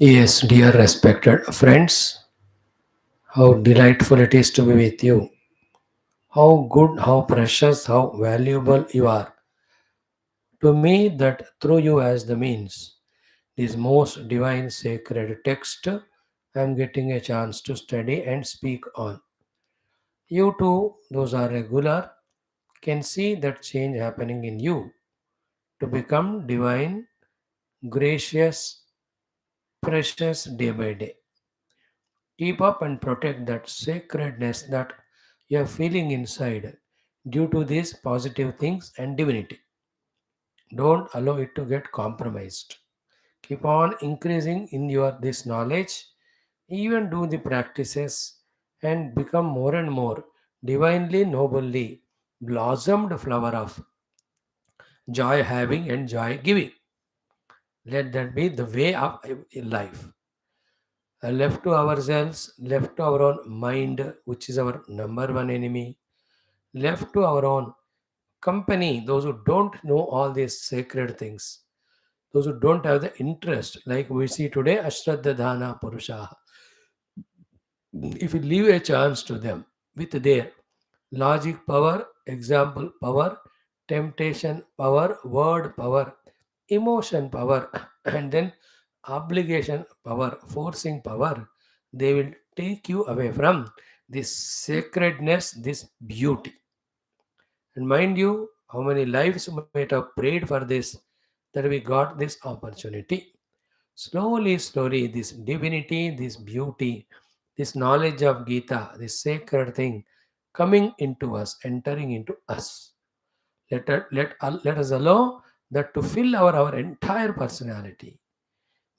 Yes, dear respected friends, how delightful it is to be with you. How good, how precious, how valuable you are. To me, that through you as the means, this most divine sacred text, I am getting a chance to study and speak on. You too, those are regular, can see that change happening in you to become divine, gracious, precious day by day. Keep up and protect that sacredness that you are feeling inside due to these positive things and divinity. Don't allow it to get compromised. Keep on increasing in your this knowledge, even do the practices and become more and more divinely nobly blossomed flower of joy having and joy giving. Let that be the way of life. Left to ourselves, left to our own mind, which is our number one enemy, left to our own company, those who don't know all these sacred things, those who don't have the interest, like we see today, Ashraddhadhana Purusha. If you leave a chance to them with their logic power, example power, temptation power, word power, emotion power, and then obligation power, forcing power, they will take you away from this sacredness, this beauty. And mind you, how many lives might have prayed for this that we got this opportunity. Slowly, slowly, this divinity, this beauty, this knowledge of Gita, this sacred thing coming into us, entering into us. Let us allow that to fill our entire personality.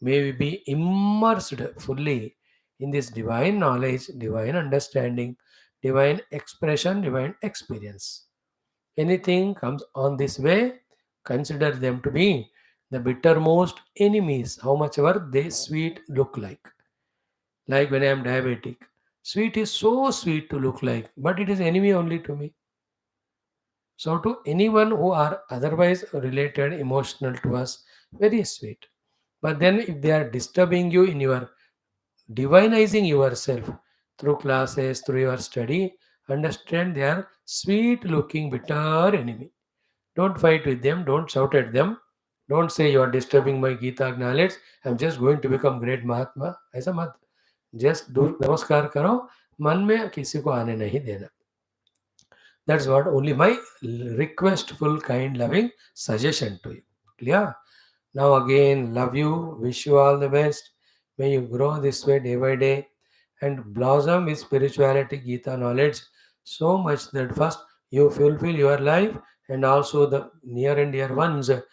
May we be immersed fully in this divine knowledge, divine understanding, divine expression, divine experience. Anything comes on this way, consider them to be the bittermost enemies, how much ever they sweet look like. Like when I am diabetic, sweet is so sweet to look like, but it is enemy only to me. So to anyone who are otherwise related, emotional to us, very sweet. But then if they are disturbing you in your divinizing yourself through classes, through your study, understand they are sweet looking bitter enemy. Don't fight with them. Don't shout at them. Don't say you are disturbing my Gita knowledge. I'm just going to become great Mahatma. ऐसा मत. Just do नमस्कार करो. मन में किसी को आने नहीं देना. That's what only my requestful, kind, loving suggestion to you. Clear? Now again, love you. Wish you all the best. May you grow this way day by day and blossom with spirituality, Gita knowledge so much that first you fulfill your life and also the near and dear ones, and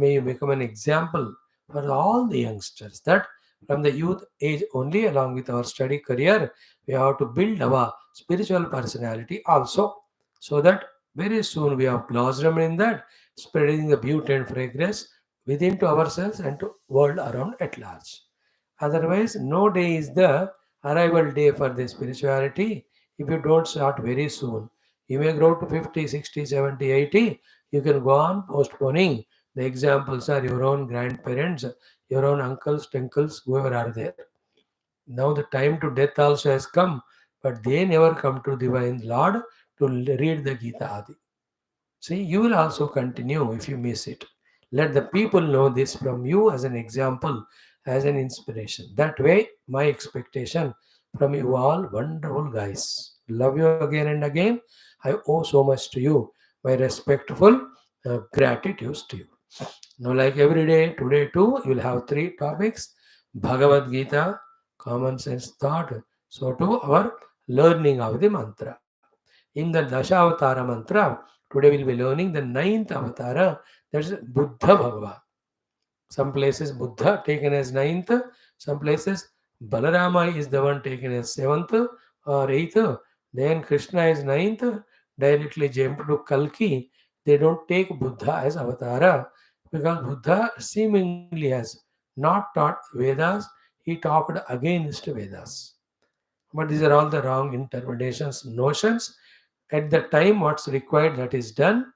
may you become an example for all the youngsters that from the youth age only, along with our study career, we have to build our spiritual personality also, so that very soon we have blossomed in that, spreading the beauty and fragrance within to ourselves and to world around at large. Otherwise, no day is the arrival day for the spirituality if you don't start very soon. You may grow to 50, 60, 70, 80. You can go on postponing. The examples are your own grandparents, your own uncles, uncles, whoever are there. Now the time to death also has come, but they never come to divine Lord to read the Gita Adi. See, you will also continue if you miss it. Let the people know this from you as an example, as an inspiration. That way, my expectation from you all wonderful guys. Love you again and again. I owe so much to you. My respectful gratitude to you. Now, like every day, today too, you will have three topics: Bhagavad Gita, common sense thought. So, to our learning of the mantra. In the Dashavatara mantra, today we'll be learning the ninth avatara, that's Buddha Bhagavan. Some places Buddha taken as ninth, some places Balarama is the one taken as seventh or eighth, then Krishna is ninth, directly jump to Kalki. They don't take Buddha as avatara because Buddha seemingly has not taught Vedas, he talked against Vedas. But these are all the wrong interpretations, notions. At the time, what's required, that is done.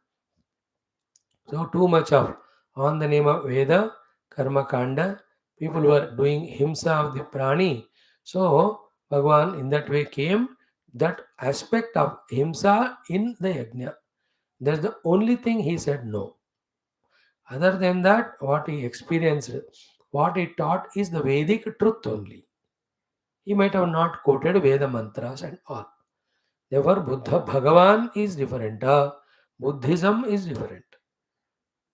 So, too much of on the name of Veda, Karma Kanda, People were doing himsa of the prani. So Bhagwan in that way came that aspect of himsa in the yajna. That's the only thing he said no. Other than that, what he experienced, what he taught is the Vedic truth only. He might have not quoted Veda mantras and all. Therefore, Buddha Bhagavan is different. Buddhism is different.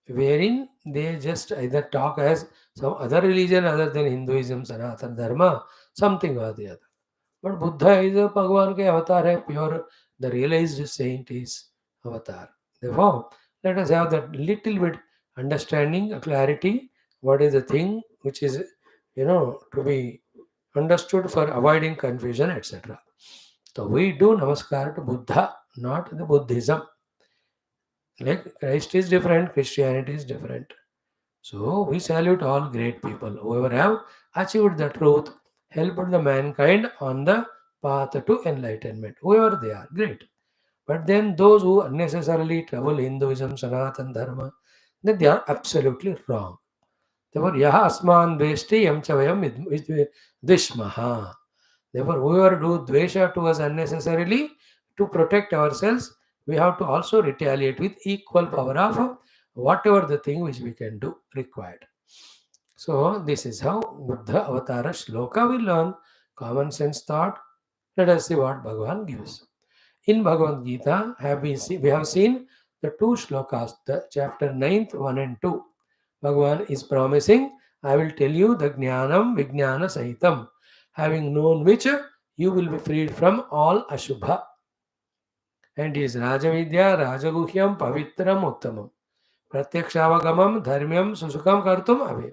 Wherein they just either talk as some other religion other than Hinduism, Sanatana Dharma, something or the other. But Buddha is a Bhagavan ke avatar hai, pure, the realized saint is avatar. Therefore, let us have that little bit understanding, clarity, what is the thing which is, to be understood for avoiding confusion, etc. So we do namaskar to Buddha, not the Buddhism. Like Christ is different, Christianity is different. So we salute all great people, whoever have achieved the truth, helped the mankind on the path to enlightenment, whoever they are, great. But then those who unnecessarily trouble Hinduism, Sanatan Dharma, then they are absolutely wrong. Therefore, yaha asman vesti yam chavayam dishmaha. Therefore, whoever do dvesha to us unnecessarily, to protect ourselves, we have to also retaliate with equal power of whatever the thing which we can do required. So, this is how Buddha Avatara Shloka we learn common sense thought. Let us see what Bhagavan gives. In Bhagavad Gita, we have seen the two shlokas, the chapter ninth 1 and 2. Bhagavan is promising, I will tell you the Jnanam Vijnana Sahitam, having known which you will be freed from all Ashubha. And is Rajavidya Rajaguhyam Pavitram Uttamam. Pratyakshavagam Dharmyam Susukam Kartum Ave.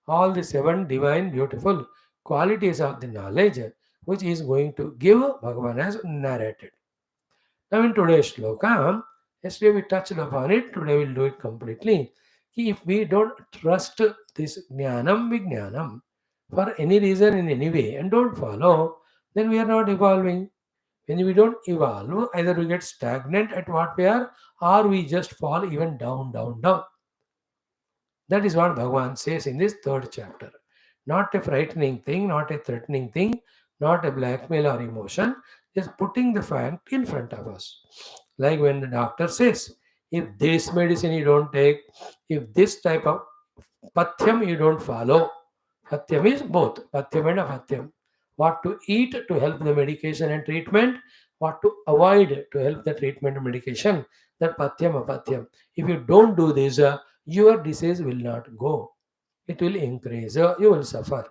All the seven divine, beautiful qualities of the knowledge which is going to give, Bhagavan has narrated. Now, in today's shloka, yesterday we touched upon it, today we'll do it completely. If we don't trust this jnanam vijnanam for any reason in any way and don't follow, then we are not evolving. When we don't evolve, either we get stagnant at what we are or we just fall even down, down, down. That is what Bhagavan says in this third chapter. Not a frightening thing, not a threatening thing, not a blackmail or emotion, just putting the fact in front of us. Like when the doctor says, if this medicine you don't take, if this type of pathyam you don't follow, pathyam is both, pathyam and apathyam. What to eat to help the medication and treatment, what to avoid to help the treatment and medication, that pathyam, apathyam. If you don't do this, your disease will not go. It will increase. You will suffer.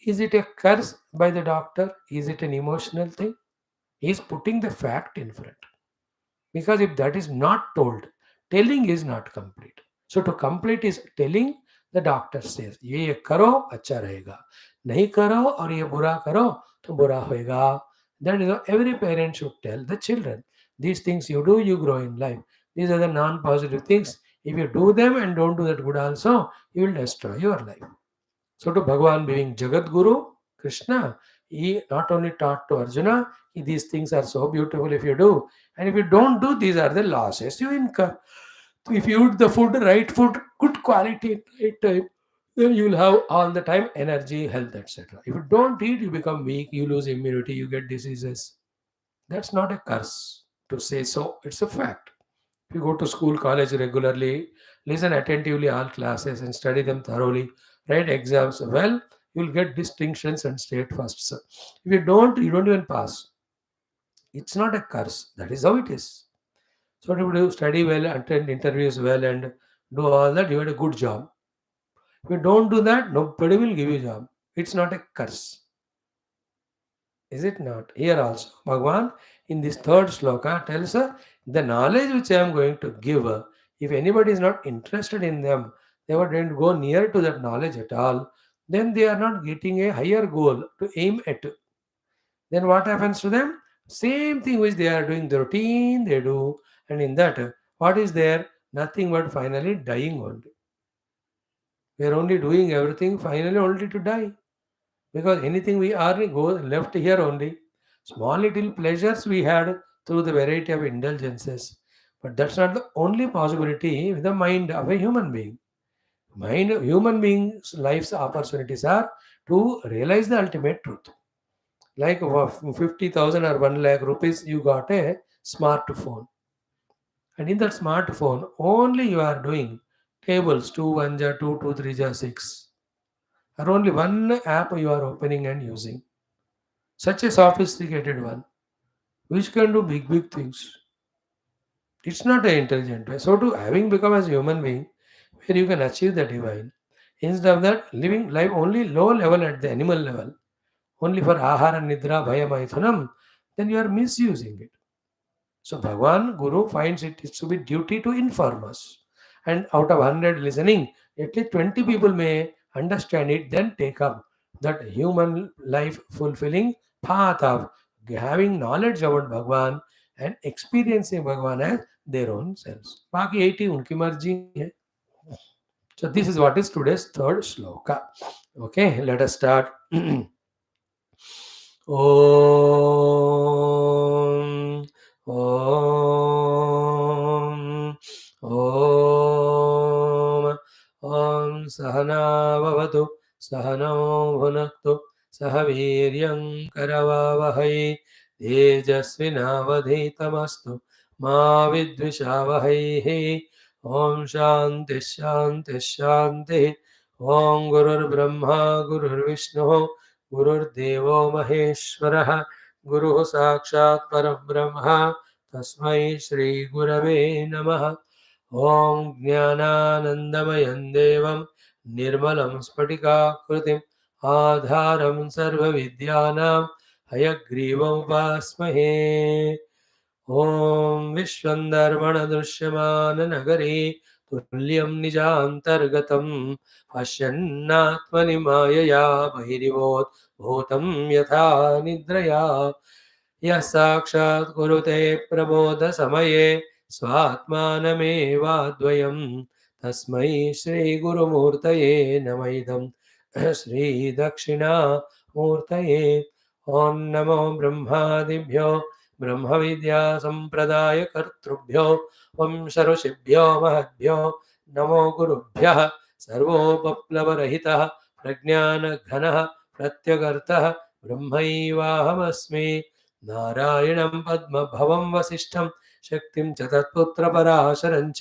Is it a curse by the doctor? Is it an emotional thing? He is putting the fact in front. Because if that is not told, telling is not complete. So to complete is telling, the doctor says, ये करो अच्छा रहेगा, नहीं करो और ये बुरा करो तो बुरा होएगा. That is how every parent should tell the children. These things you do, you grow in life. These are the non-positive things. If you do them and don't do that good also, you will destroy your life. So to Bhagavan being Jagat Guru, Krishna, he not only taught to Arjuna, these things are so beautiful if you do. And if you don't do, these are the losses you incur. So if you eat the food, good quality, right time, then you will have all the time energy, health, etc. If you don't eat, you become weak, you lose immunity, you get diseases. That's not a curse to say so. It's a fact. If you go to school, college regularly, listen attentively all classes and study them thoroughly, write exams well, you will get distinctions and state firsts. If you don't even pass. It's not a curse. That is how it is. So if you study well, attend interviews well, and do all that, you had a good job. If you don't do that, nobody will give you a job. It's not a curse. Is it not? Here also, Bhagavan in this third sloka tells her the knowledge which I am going to give her, if anybody is not interested in them, they don't go near to that knowledge at all, then they are not getting a higher goal to aim at. Then what happens to them? Same thing which they are doing, the routine they do, and in that, what is there? Nothing but finally dying only. We are only doing everything finally only to die. Because anything we are go left here only. Small little pleasures we had through the variety of indulgences. But that's not the only possibility with the mind of a human being. Human beings' life's opportunities are to realize the ultimate truth. Like 50,000 or 1 lakh rupees, you got a smartphone. And in that smartphone, only you are doing tables 2 1 ja 2 2 3 ja 6. Or only one app you are opening and using. Such a sophisticated one, which can do big, big things. It's not an intelligent way. So, to having become as a human being, where you can achieve the divine, instead of that, living life only low level at the animal level, only for ahara, nidra, bhaya, maithunam, then you are misusing it. So Bhagwan Guru finds it is to be duty to inform us. And out of 100 listening, at least 20 people may understand it, then take up that human life fulfilling path of having knowledge about Bhagwan and experiencing Bhagwan as their own selves. बाकी 80 उनकी मर्जी है. So this is what is today's third shloka. Okay, let us start. Om Om Om Om Sahana Bhavatu Sahano Bhunaktu Sahaviryam Karavavahai Tejasvinavadhitamastu Ma Vidvishavahai Om Shanti Shanti Shanti Om Gurur Brahma Gurur Vishnu गुरुर्देवो महेश्वरः गुरुः साक्षात् परब्रह्म तस्मै श्रीगुरवे नमः ॐ ज्ञानानन्दमयं देवं निर्मलं स्फटिकाकृतिम् आधारं सर्वविद्यानां हयग्रीवमुपास्महे ॐ विश्वन्दर्पणदृश्यमाननगरे तुल्यं निजान्तर्गतं पश्यन्नात्मनि मायया बहिरिवोत् भूतं यथा निद्रया यः साक्षात् कुरुते प्रबोधसमये स्वात्मानमेवाद्वयं तस्मै श्रीगुरुमूर्तये नमः इदं श्रीदक्षिणामूर्तये ॐ नमो ब्रह्मादिभ्यो ब्रह्मविद्यासम्प्रदायकर्तृभ्यो वंशऋषिभ्यो महद्भ्यो नमो गुरुभ्यः सर्वोपप्लवरहितः प्रज्ञानघनः प्रत्यगर्तः ब्रह्मैवाहमस्मि नारायणं पद्मभवं वसिष्ठं शक्तिं च तत्पुत्रपराशरं च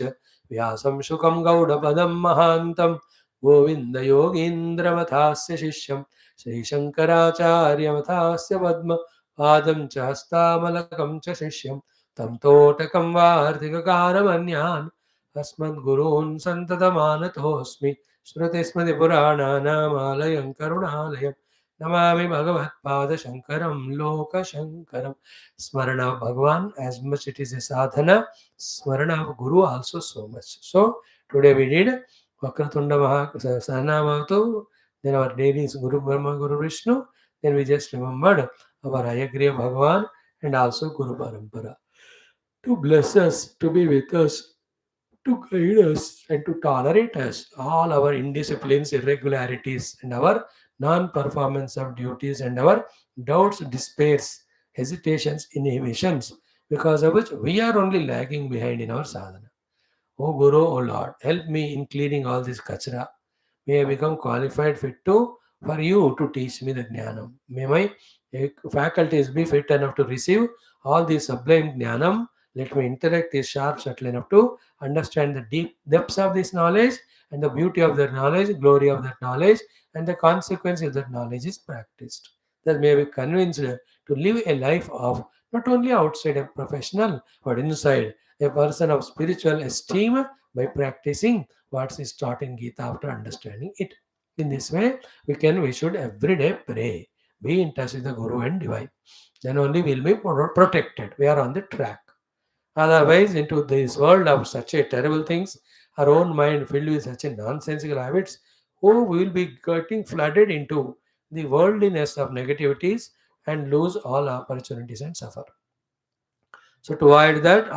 व्यासं शुकं गौडपदं महान्तं गोविन्दयोगीन्द्रमथास्य शिष्यं श्रीशङ्कराचार्यमथास्य पद्म पादं च हस्तामलकं च शिष्यं तं तोटकं वार्तिककारमन्यान् अस्मद्गुरून् सन्ततमानतोऽस्मि श्रुतिस्मृतिपुराणानामालयं करुणालयं नमामि भगवत्पादशङ्करं लोकशङ्करं स्मरण of Bhagwan as much it is a sadhana, smarana of Guru also so much. So today we did Vakratunda Sahanamavatu, then our daily is Guru Brahma Guru Vishnu, then we just remembered our Ayagriya Bhagwan and also Guru Parampara to bless us, to be with us, to guide us, and to tolerate us all our indisciplines, irregularities, and our non performance of duties, and our doubts, despairs, hesitations, inhibitions, because of which we are only lagging behind in our sadhana. O Guru, O Lord, help me in clearing all this kachra. May I become qualified, fit to for you to teach me the jnanam. May my faculties be fit enough to receive all this sublime jnanam. Let my intellect is sharp, subtle enough to understand the deep depths of this knowledge and the beauty of that knowledge, glory of that knowledge, and the consequence if that knowledge is practiced. That may be convinced to live a life of not only outside a professional but inside a person of spiritual esteem by practicing what is taught in Gita after understanding it. In this way, we should every day pray, be in touch with the Guru and Divine. Then only we'll be protected. We are on the track. Otherwise, into this world of such a terrible things, our own mind filled with such a nonsensical habits, who will be getting flooded into the worldliness of negativities and lose all opportunities and suffer. So to avoid that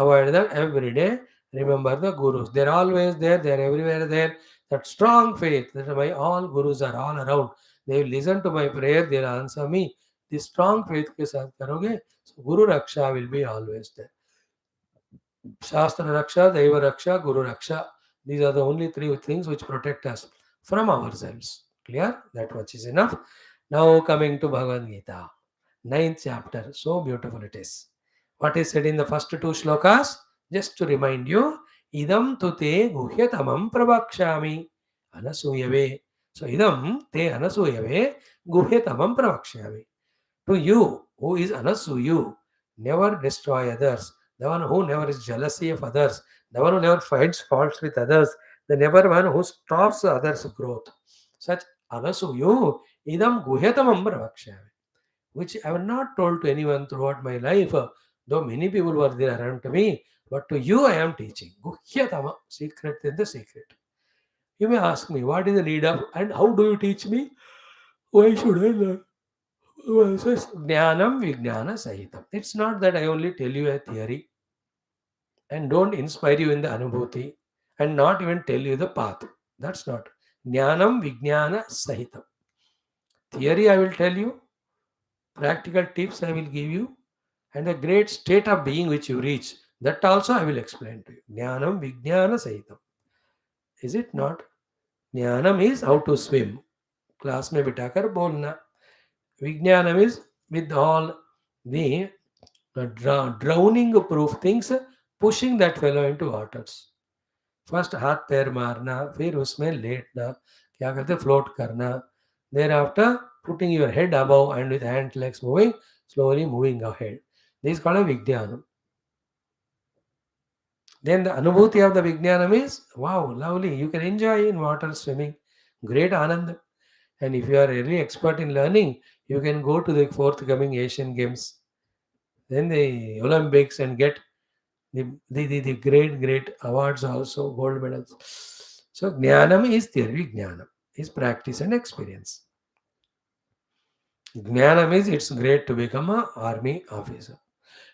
every day, remember the gurus. They're always there, they're everywhere there. That strong faith that my all gurus are all around. They will listen to my prayer, they'll answer me. This strong faith ke saath karoge, so Guru Raksha will be always there. Shastra Raksha, Deva Raksha, Guru Raksha. These are the only three things which protect us from ourselves. Clear? That much is enough. Now coming to Bhagavad Gita, ninth chapter. So beautiful it is. What is said in the first two shlokas? Just to remind you, idam tu te guhyatamam pravakshami anasuyave. So idam te anasuyave guhyatamam pravakshami. To you, who is Anasuyu, never destroy others, the one who never is jealousy of others, the one who never finds faults with others, the never one who stops others' growth. Such Anasuyu, idam guhyatamam pravakshami, which I have not told to anyone throughout my life, though many people were there around to me, but to you I am teaching. Guhyatama, secret in the secret. You may ask me, what is the need of, and how do you teach me? Why should I learn? So it's Jnanam Vijnana Sahitam. It's not that I only tell you a theory and don't inspire you in the Anubhuti and not even tell you the path. That's not. Jnanam Vijnana Sahitam. Theory I will tell you, practical tips I will give you, and the great state of being which you reach. That also I will explain to you. Jnanam Vijnana Sahitam. Is it not? Jnanam is how to swim. Class में बिठाकर बोलना. Vijnanam is with all the drowning proof things, pushing that fellow into waters. First हाथ पैर मारना, फिर उसमें लेटना, क्या कहते फ्लोट करना, there after putting your head above and with hand legs moving, slowly moving ahead. This is called a Vijnanam. Then the Anubhuti of the Vijnanam is, wow, lovely, you can enjoy in water swimming, great Anand. And if you are really expert in learning, you can go to the forthcoming Asian Games, then the Olympics, and get the great awards also, gold medals. So Jnanam is theory, Jnanam is practice and experience. Jnanam is it's great to become an army officer.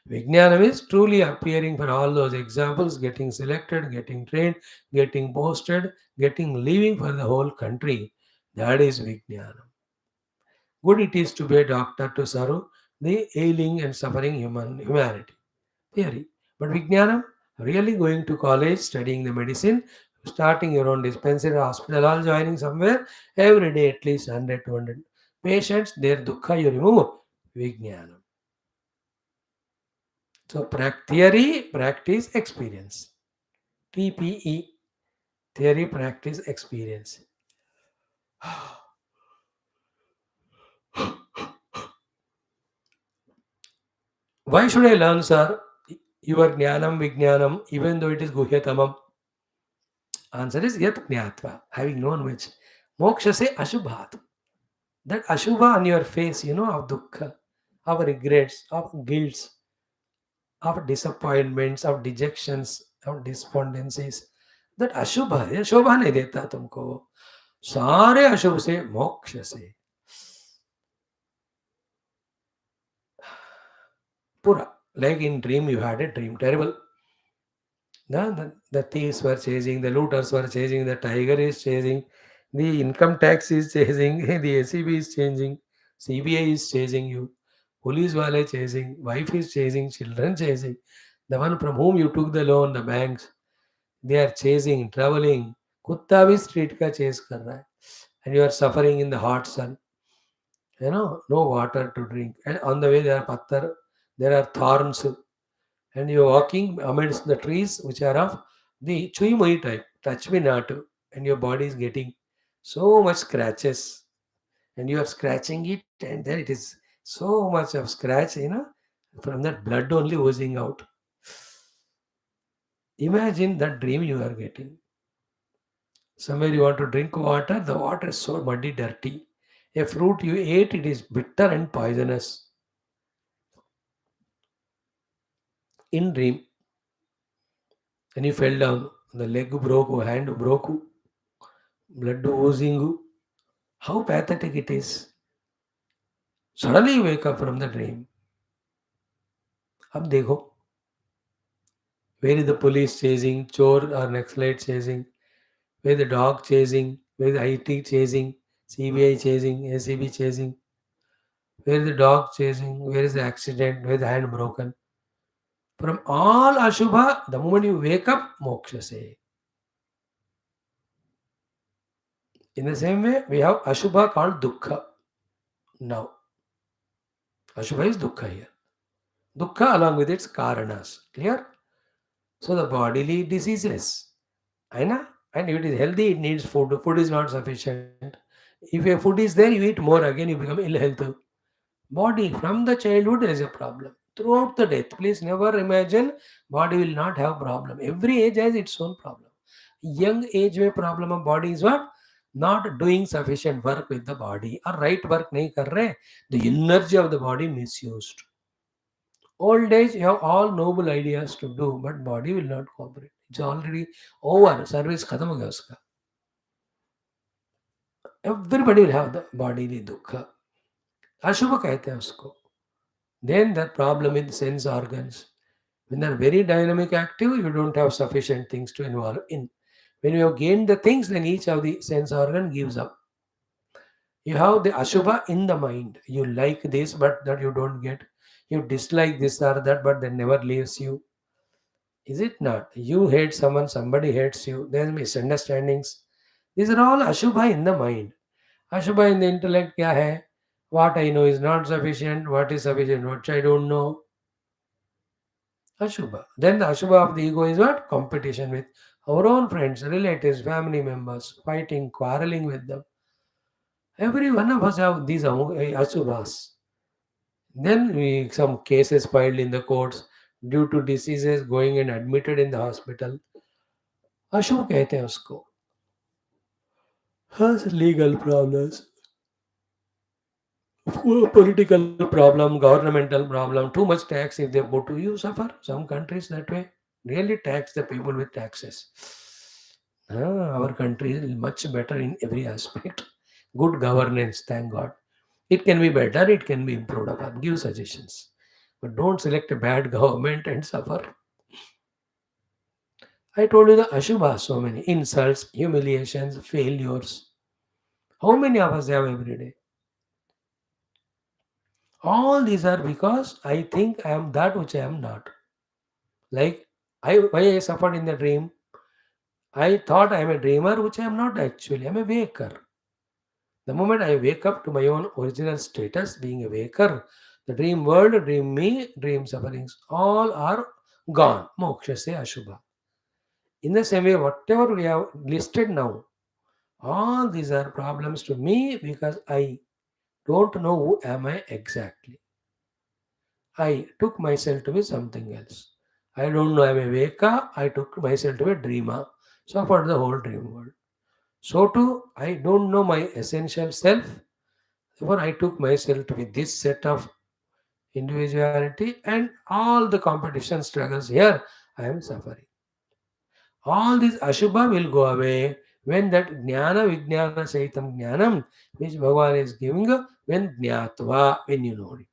Vijnanam is truly appearing for all those examples, getting selected, getting trained, getting posted, getting leaving for the whole country. That is Vijnanam. Good it is to be a doctor to serve the ailing and suffering humanity. Theory. But Vijnanam, really going to college, studying the medicine, starting your own dispensary, hospital, all joining somewhere, every day at least 100, 200 patients, their dukkha you remove, Vijnanam. So theory, practice, experience. TPE, theory, practice, experience. Why should I learn, sir, your Jnanam, Vijnanam, even though it is Guhyatamam? Answer is Yat Jnatva, having known which. Moksha se Ashubhat. That Ashubha on your face, of dukkha, of regrets, of guilts, of disappointments, of dejections, of despondencies. That Ashubha, ये शोभा नहीं देता तुमको. सारे अशुभ से मोक्ष से पूरा. Like in dream, you had a dream, terrible. The thieves were chasing, the looters were chasing, the tiger is chasing, the income tax is chasing, the ACB is chasing, CBI is chasing you, police wale chasing, wife is chasing, children chasing, the one from whom you took the loan, the banks, they are chasing, traveling. कुत्ता भी street का chase कर रहा है, and you are suffering in the hot sun. No water to drink, and on the way there are pattar, there are thorns, and you're walking amidst the trees which are of the chui moi type, touch me not, and your body is getting so much scratches, and you are scratching it, and then it is so much of scratch, from that blood only oozing out. Imagine that dream you are getting. Somewhere you want to drink water, the water is so muddy, dirty. A fruit you ate, it is bitter and poisonous. In dream, and you fell down, the leg broke, hand broke, blood oozing. How pathetic it is. Suddenly you wake up from the dream. अब देखो, where is the police chasing, chore or Naxalite chasing, where is the dog chasing, where is the IT chasing, CBI chasing, ACB chasing, where is the dog chasing, where is the accident, where is the hand broken. From all Ashubha, the moment you wake up, moksha se. In the same way, we have Ashubha called Dukkha. Now, Ashubha is Dukkha here. Dukkha along with its Karanas. Clear? So the bodily diseases. I know. And if it is healthy, it needs food. Food is not sufficient. If your food is there, you eat more again, you become ill health. Body, from the childhood, there is a problem. Throughout the death, please never imagine body will not have problem. Every age has its own problem. Young age में problem of body is what? Not doing sufficient work with the body or right work नहीं कर रहे. The energy of the body misused. Old age, you have all noble ideas to do, but body will not cooperate. It's already over. Service खत्म हो गया उसका. Everybody will have the bodily दुख. अशुभ कहते हैं उसको. Then the problem with sense organs. When they're very dynamic active, you don't have sufficient things to involve in. When you have gained the things, then each of the sense organ gives up. You have the Ashubha in the mind. You like this, but that you don't get. You dislike this or that, but that never leaves you. Is it not? You hate someone, somebody hates you. There's misunderstandings. These are all Ashubha in the mind. Ashubha in the intellect, kya hai? What I know is not sufficient. What is sufficient? What I don't know. Ashubha. Then the Ashubha of the ego is what? Competition with our own friends, relatives, family members, fighting, quarreling with them. Every one of us have these Ashubhas. Then some cases filed in the courts due to diseases going and admitted in the hospital. अशुभ कहते हैं उसको. Has legal problems, political problem, governmental problem, too much tax if they put to you suffer. Some countries that way really tax the people with taxes. Our country is much better in every aspect. Good governance, thank God. It can be better, it can be improved upon. Give suggestions. But don't select a bad government and suffer. I told you the Ashubha, so many insults, humiliations, failures. How many of us have every day? All these are because I think I am that which I am not. Like why I suffered in the dream. I thought I am a dreamer, which I am not actually. I am a waker. The moment I wake up to my own original status, being a waker, the dream world, dream me, dream sufferings, all are gone. Moksha se Ashubha. In the same way, whatever we have listed now, all these are problems to me because I don't know who am I exactly. I took myself to be something else. I don't know I'm a Veka, I took myself to be a dreamer. Suffered the whole dream world. So too, I don't know my essential self. Therefore, I took myself to be this set of individuality and all the competition struggles here, I am suffering. All this Ashubha will go away when that Jnana Vijnana Saitam Jnanam, which Bhagavan is giving, when Jnatva, when you know it.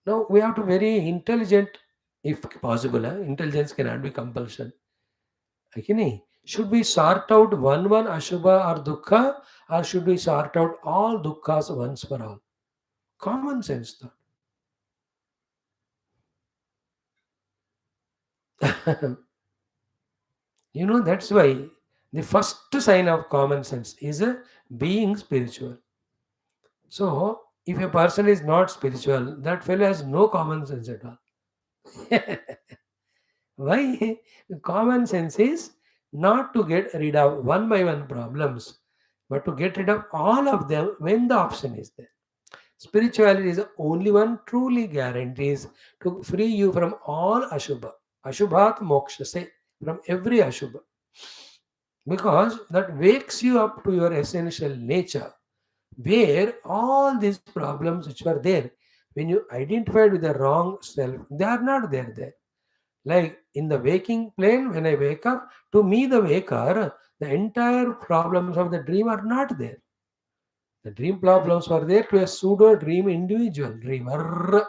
Now we have to very intelligent, if possible. Intelligence cannot be compulsion. Okay? Should we sort out one Ashubha or Dukkha, or should we sort out all Dukkhas once for all? Common sense thought. That's why the first sign of common sense is being spiritual. So, if a person is not spiritual, that fellow has no common sense at all. Why? Common sense is not to get rid of one by one problems, but to get rid of all of them when the option is there. Spirituality is the only one truly guarantees to free you from all Ashubha. Ashubhat moksha se, from every Ashubha. Because that wakes you up to your essential nature, where all these problems which were there, when you identified with the wrong self, they are not there. Like in the waking plane, when I wake up, to me, the waker, the entire problems of the dream are not there. The dream problems were there to a pseudo dream individual dreamer.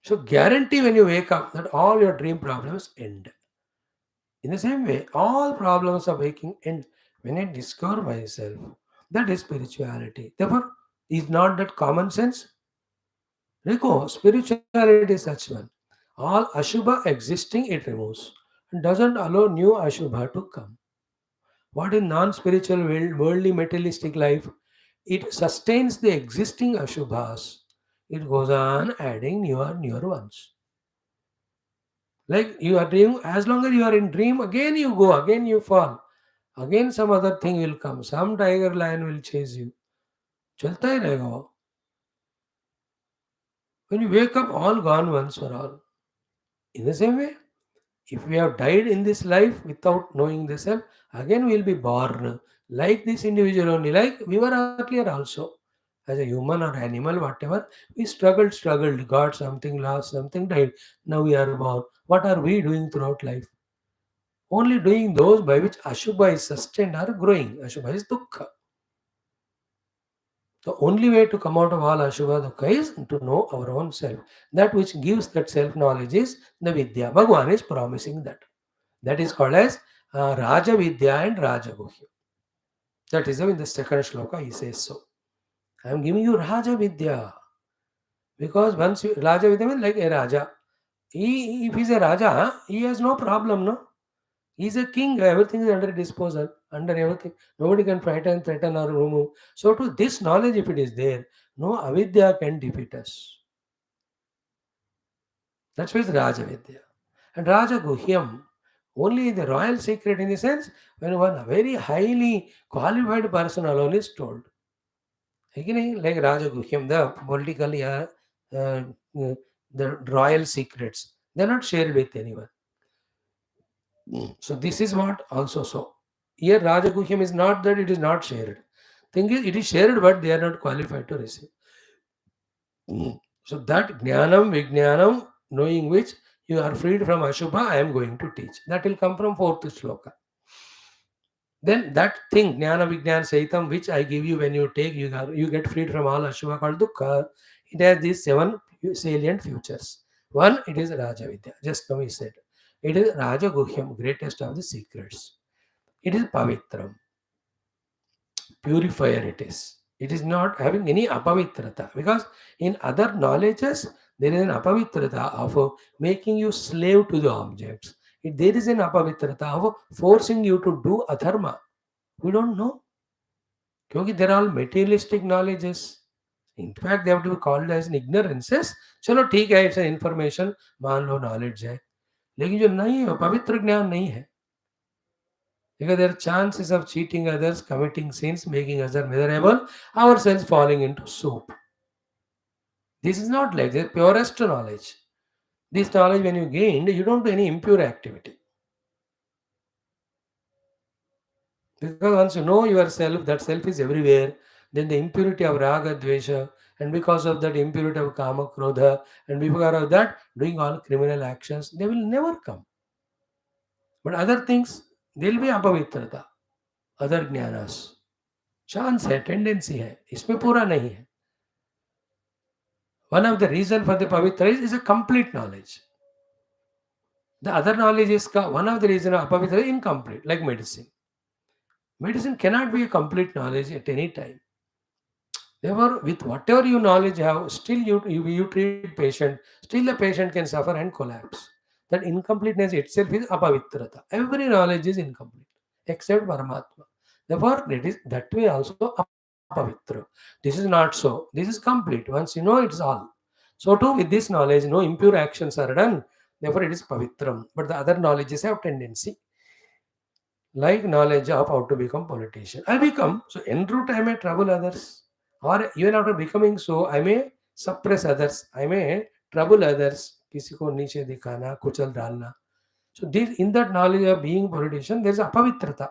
So, guarantee when you wake up that all your dream problems end. In the same way, all problems of waking end when I discover myself. That is spirituality. Therefore, is not that common sense? Rico, spirituality is such one. All Ashubha existing, it removes. and doesn't allow new Ashubha to come. What in non spiritual, worldly, materialistic life? It sustains the existing Ashubhas. It goes on adding newer ones. Like you are dream, as long as you are in dream, again you go, again you fall. Again some other thing will come. Some tiger lion will chase you. चलता ही रहेगा वो. When you wake up, all gone once for all. In the same way, if we have died in this life without knowing the self, again we will be born like this individual only, like we were earlier also. As a human or animal, whatever, we struggled, got something, lost something, died. Now we are born. What are we doing throughout life? Only doing those by which Ashubha is sustained or growing. Ashubha is Dukkha. The only way to come out of all Ashubha Dukkha is to know our own self. That which gives that self knowledge is the Vidya. Bhagwan is promising that. That is called as Raja Vidya and Raja Guhya. That is how in the second shloka he says so. I am giving you Raja Vidya. Because once you, Raja Vidya means like a Raja. If he is a Raja, he has no problem, no? He is a king, everything is under disposal, under everything. Nobody can frighten, threaten, or remove. So, to this knowledge, if it is there, no avidya can defeat us. That's why it's Raja Vidya. And Raja Guhyam, only the royal secret in the sense when one very highly qualified person alone is told. Again, like Raja Guhyam, the politically, uh, the royal secrets, they are not shared with anyone. So this is what also so. Here Rajaguhyam is not that it is not shared. Thing is, it is shared, but they are not qualified to receive. So that jnanam, vijnanam, knowing which you are freed from Ashubha, I am going to teach. That will come from fourth shloka. Then that thing, jnana, vijnana, saitam, which I give you when you take, you get freed from all Ashubha called Dukkha. It has these seven salient features. One, it is Raja Vidya. Just now we said. It is Raja Guhyam, greatest of the secrets. It is Pavitram, purifier it is. It is not having any apavitrata because in other knowledges there is an apavitrata of making you slave to the objects. There is an apavitrata of forcing you to do adharma. We don't know. Because they're all materialistic knowledges. In fact, they have to be called as ignorances. चलो ठीक है, it's an information, मान लो knowledge है. लेकिन जो नहीं है, पवित्र ज्ञान नहीं है. Because there are chances of cheating others, committing sins, making others miserable, ourselves falling into soup. This is not like the purest knowledge. This knowledge, when you gained, you don't do any impure activity. Because once you know yourself, that self is everywhere, then the impurity of raga, dvesha, and because of that impurity of kama, krodha, and because of that, doing all criminal actions, they will never come. But other things, they will be apavitrata, other jnanas. Chance है, tendency है, इसमें पूरा नहीं है. One of the reason for the pavitra is a complete knowledge. The other knowledge is one of the reason of apavitra is incomplete, like medicine. Medicine cannot be a complete knowledge at any time. Therefore, with whatever you knowledge have, still you treat patient, still the patient can suffer and collapse. That incompleteness itself is apavitrata. Every knowledge is incomplete except Paramatma. Therefore, it is that way also apavitra. This is not so. This is complete. Once you know, it's all. So too with this knowledge, no impure actions are done. Therefore, it is pavitram. But the other knowledges have tendency, like knowledge of how to become politician. I become so en route I may trouble others, or even after becoming so, I may suppress others. I may trouble others. किसी को नीचे दिखाना, कुचल डालना. So this, in that knowledge of being politician, there is apavitrata.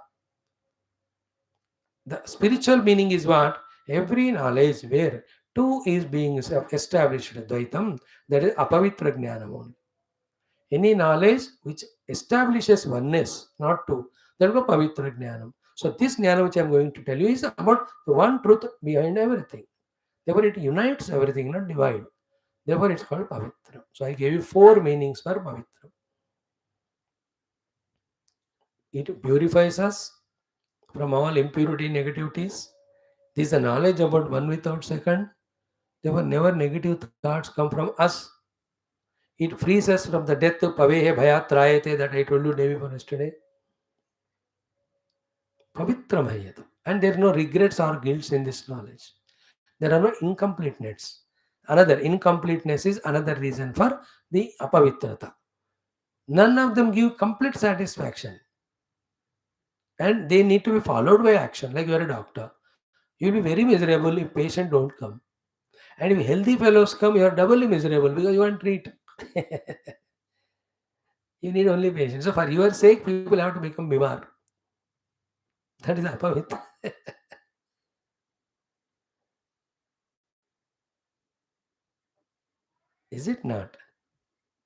The spiritual meaning is what? Every knowledge where two is being established, Dvaitam, that is apavitra jnanam only. Any knowledge which establishes oneness, not two, that will be pavitra jnanam. So this jnana which I am going to tell you is about the one truth behind everything. Therefore it unites everything, not divide. Therefore it's called pavitra. So I gave you four meanings for pavitra. It purifies us from all impurity, negativities. This is the knowledge about one without second. Therefore, never negative thoughts come from us. It frees us from the death of pavehe bhayat trayate that I told you day before yesterday. Pavitram hai ye to. And there are no regrets or guilts in this knowledge. There are no incompleteness. Another incompleteness is another reason for the apavitrata. None of them give complete satisfaction. And they need to be followed by action. Like you are a doctor. You'll be very miserable if patient don't come. And if healthy fellows come, you are doubly miserable because you want treat. You need only patience. So for your sake, people have to become bimar. That is apavitra. Is it not?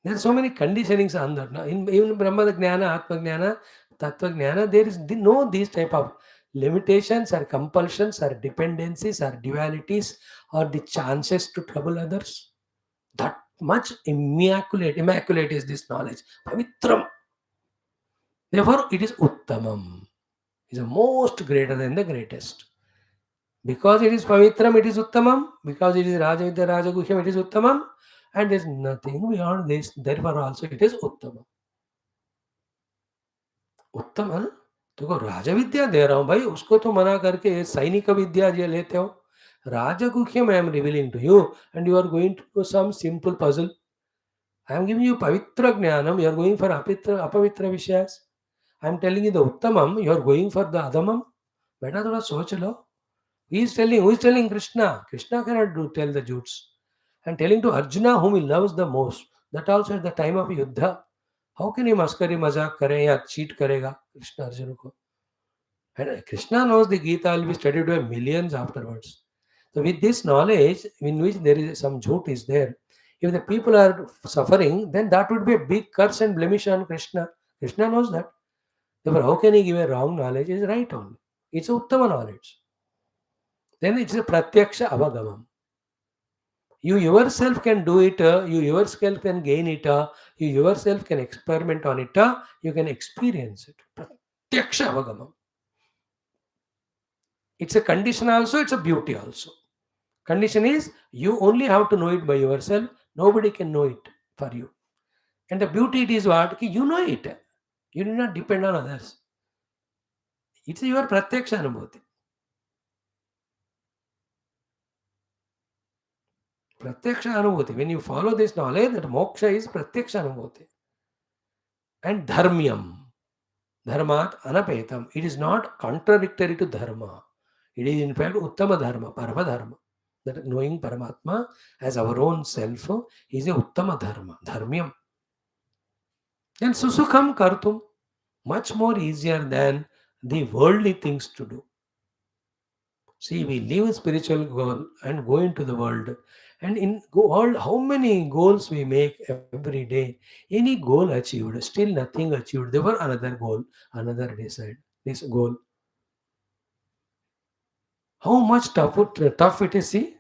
There are so many conditionings on that. Now, in even Brahma Jnana, Atma Jnana, Tattva Jnana, there is no these type of limitations or compulsions or dependencies or dualities or the chances to trouble others. That much immaculate is this knowledge. Pavitram. Therefore, it is Uttamam. Is the most greater than the greatest. Because it is Pavitram, it is Uttamam. Because it is Rajavidya Rajaguhyam, it is Uttamam. And there is nothing beyond this. Therefore, also it is Uttamam. उत्तम है ना? देखो राजा विद्या दे रहा हूँ भाई, उसको तो मना करके ये सैनिक विद्या जो लेते हो. राजगुह्यम I am revealing to you and you are going to do some simple puzzle. I am giving you pavitra jnanam, you are going for apavitra vishayas. I am telling you the uttamam, you are going for the adamam. बेटा थोड़ा सोच लो. Who is telling Krishna? Krishna cannot tell the Jutes. And telling to Arjuna whom he loves the most. That also at the time of Yuddha. How can he मस्करी मजाक करे या cheat करेगा कृष्ण अर्जुन को? And Krishna knows the Geetha will be studied by millions afterwards. So with this knowledge, in which there is some jhut is there, if the people are suffering, then that would be a big curse and blemish on Krishna. Krishna knows that. Therefore, how can he give a wrong knowledge? It's right only. It's a uttama knowledge. Then it's a pratyaksha avagamam. You yourself can do it, you yourself can gain it, you yourself can experiment on it, you can experience it. Pratyaksha avagamam. It's a condition also, it's a beauty also. Condition is you only have to know it by yourself. Nobody can know it for you. And the beauty it is what? You know it. You do not depend on others. It's your pratyaksha anubhuti. Pratyaksha anubhuti. When you follow this knowledge, that moksha is pratyaksha anubhuti. And dharmyam. Dharmat anapetam. It is not contradictory to dharma. It is in fact uttama dharma, parama dharma. That knowing Paramatma as our own self is a uttama dharma, dharmyam. And susukham kartum, much more easier than the worldly things to do. See, we leave a spiritual goal and go into the world. And in all, how many goals we make every day? Any goal achieved, still nothing achieved. There were another goal, another decide. This goal. How much tough it is, see?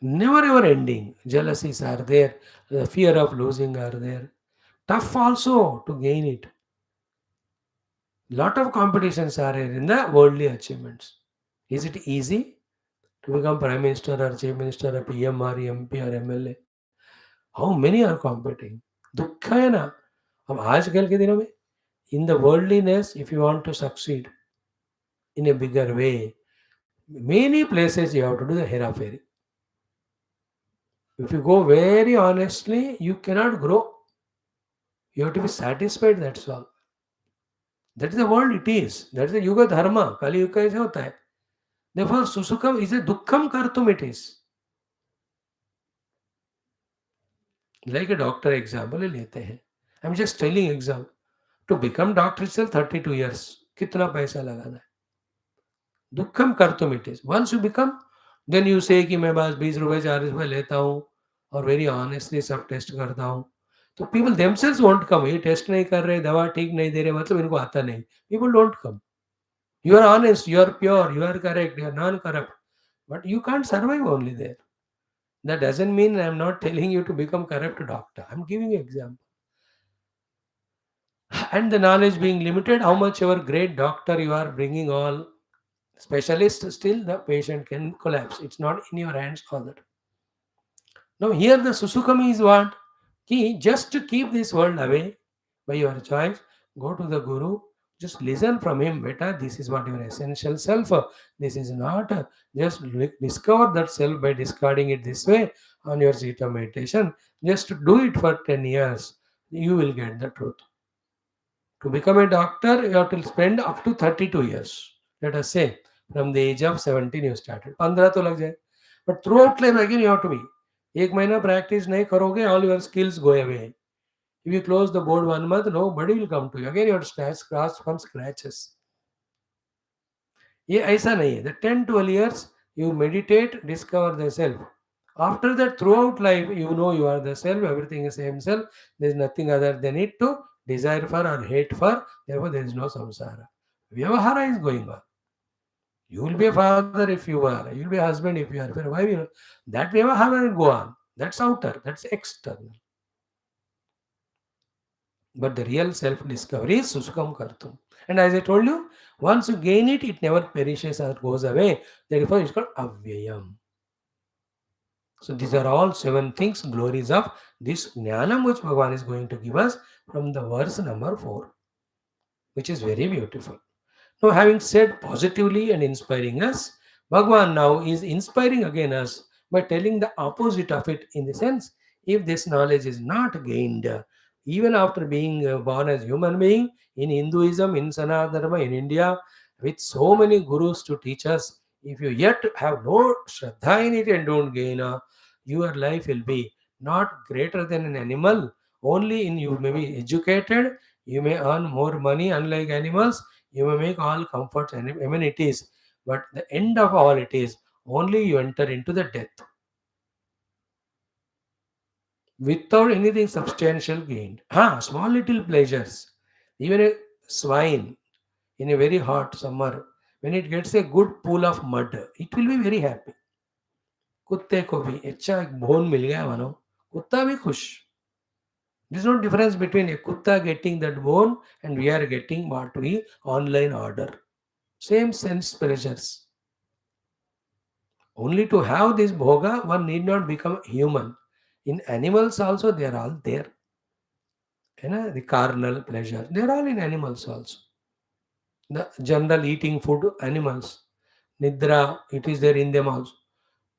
Never ever ending. Jealousies are there, the fear of losing are there. Tough also to gain it. Lot of competitions are here in the worldly achievements. Is it easy to become Prime Minister or Chief Minister or PM or MP or MLA? How many are competing? दुख है ना. अब आजकल के दिनों में in the worldliness, if you want to succeed in a bigger way, many places you have to do the hera fairy. If you go very honestly, you cannot grow. You have to be satisfied, that's all. That is the world it is. That is the yuga dharma. Kali yuga ऐसे होता है. Therefore, susukam is a dukkham kartum it is. Like a doctor example लेते हैं. I'm just telling example. To become doctor itself 32 years. कितना पैसा लगाना है? दुखम कर्तुम it is. Once you become, then you say कि मैं बस 20 रुपए 40 रुपए लेता हूँ और very honestly सब टेस्ट करता हूँ. तो people themselves won't come. ये टेस्ट नहीं कर रहे, दवा ठीक नहीं दे रहे, मतलब इनको आता नहीं. People don't come. You are honest, you are pure, you are correct, you are non-corrupt. But you can't survive only there. That doesn't mean I'm not telling you to become corrupt doctor. I'm giving you example. And the knowledge being limited, how much ever great doctor you are bringing all, Specialist, still the patient can collapse. It's not in your hands all that. Now here the Susukami is what? Ki just to keep this world away by your choice, go to the Guru, just listen from him. Beta, this is what your essential self. This is not just discover that self by discarding it this way on your seat of meditation. Just do it for 10 years. You will get the truth. To become a doctor, you have to spend up to 32 years. Let us say, from the age of 17 you started. 15 तो लग जाए. But throughout life again you have to be. एक महीना practice नहीं करोगे, all your skills go away. If you close the board 1 month, nobody will come to you. Again you have to start from scratches. ये ऐसा नहीं है. The 10-12 years you meditate, discover the self. After that, throughout life, you know you are the self, everything is same self. There is nothing other than it to desire for or hate for. Therefore, there is no samsara. Vyavahara is going on. You will be a father if you are. You will be a husband if you are. If you are a wife, that Vyavahara will go on. That's outer. That's external. But the real self-discovery is Susukam Kartum. And as I told you, once you gain it, it never perishes or goes away. Therefore, it's called Avyayam. So these are all 7 things, glories of this Jnanam which Bhagavan is going to give us from the verse number 4, which is very beautiful. Now, having said positively and inspiring us, Bhagavan now is inspiring again us by telling the opposite of it, in the sense, if this knowledge is not gained, even after being born as human being, in Hinduism, in Sanatana Dharma, in India, with so many gurus to teach us, if you yet have no Shraddha in it and don't gain, your life will be not greater than an animal. Only in you may be educated, you may earn more money, unlike animals, you may make all comforts and amenities, but the end of all it is only you enter into the death without anything substantial gained. Small little pleasures. Even a swine in a very hot summer, when it gets a good pool of mud, it will be very happy. कुत्ते को भी अच्छा एक bone meal गया मानो, कुत्ता भी खुश. There's no difference between a kutta getting that bone and we are getting what we online order. Same sense pleasures. Only to have this bhoga, one need not become human. In animals also, they are all there. The carnal pleasure, they are all in animals also. The general eating food, animals. Nidra, it is there in them also.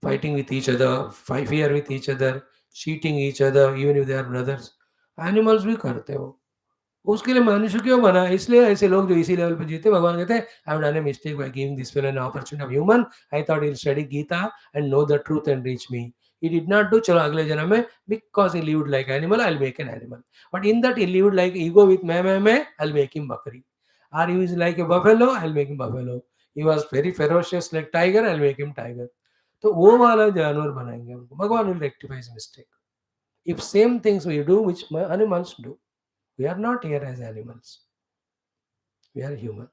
Fighting with each other, fear with each other, cheating each other, even if they are brothers. Animals भी करते हो. उसके लिए मनुष्य क्यों बना? इसलिए ऐसे लोग जो इसी लेवल पे जीते, भगवान कहते हैं, I have done a mistake by giving this fellow an opportunity of human. I thought he will study Gita and know the truth and reach me. He did not do, चलो अगले जन्म में, because he lived like animal, I'll make an animal. But in that he lived like ego with मैं, I'll make him bakri. Or he is like a buffalo, I'll make him buffalo. He was very ferocious like tiger, I'll make him tiger. तो वो वाला जानवर बनाएंगे हमको. भगवान will rectify his mistake. If same things we do which animals do, we are not here as animals. We are human.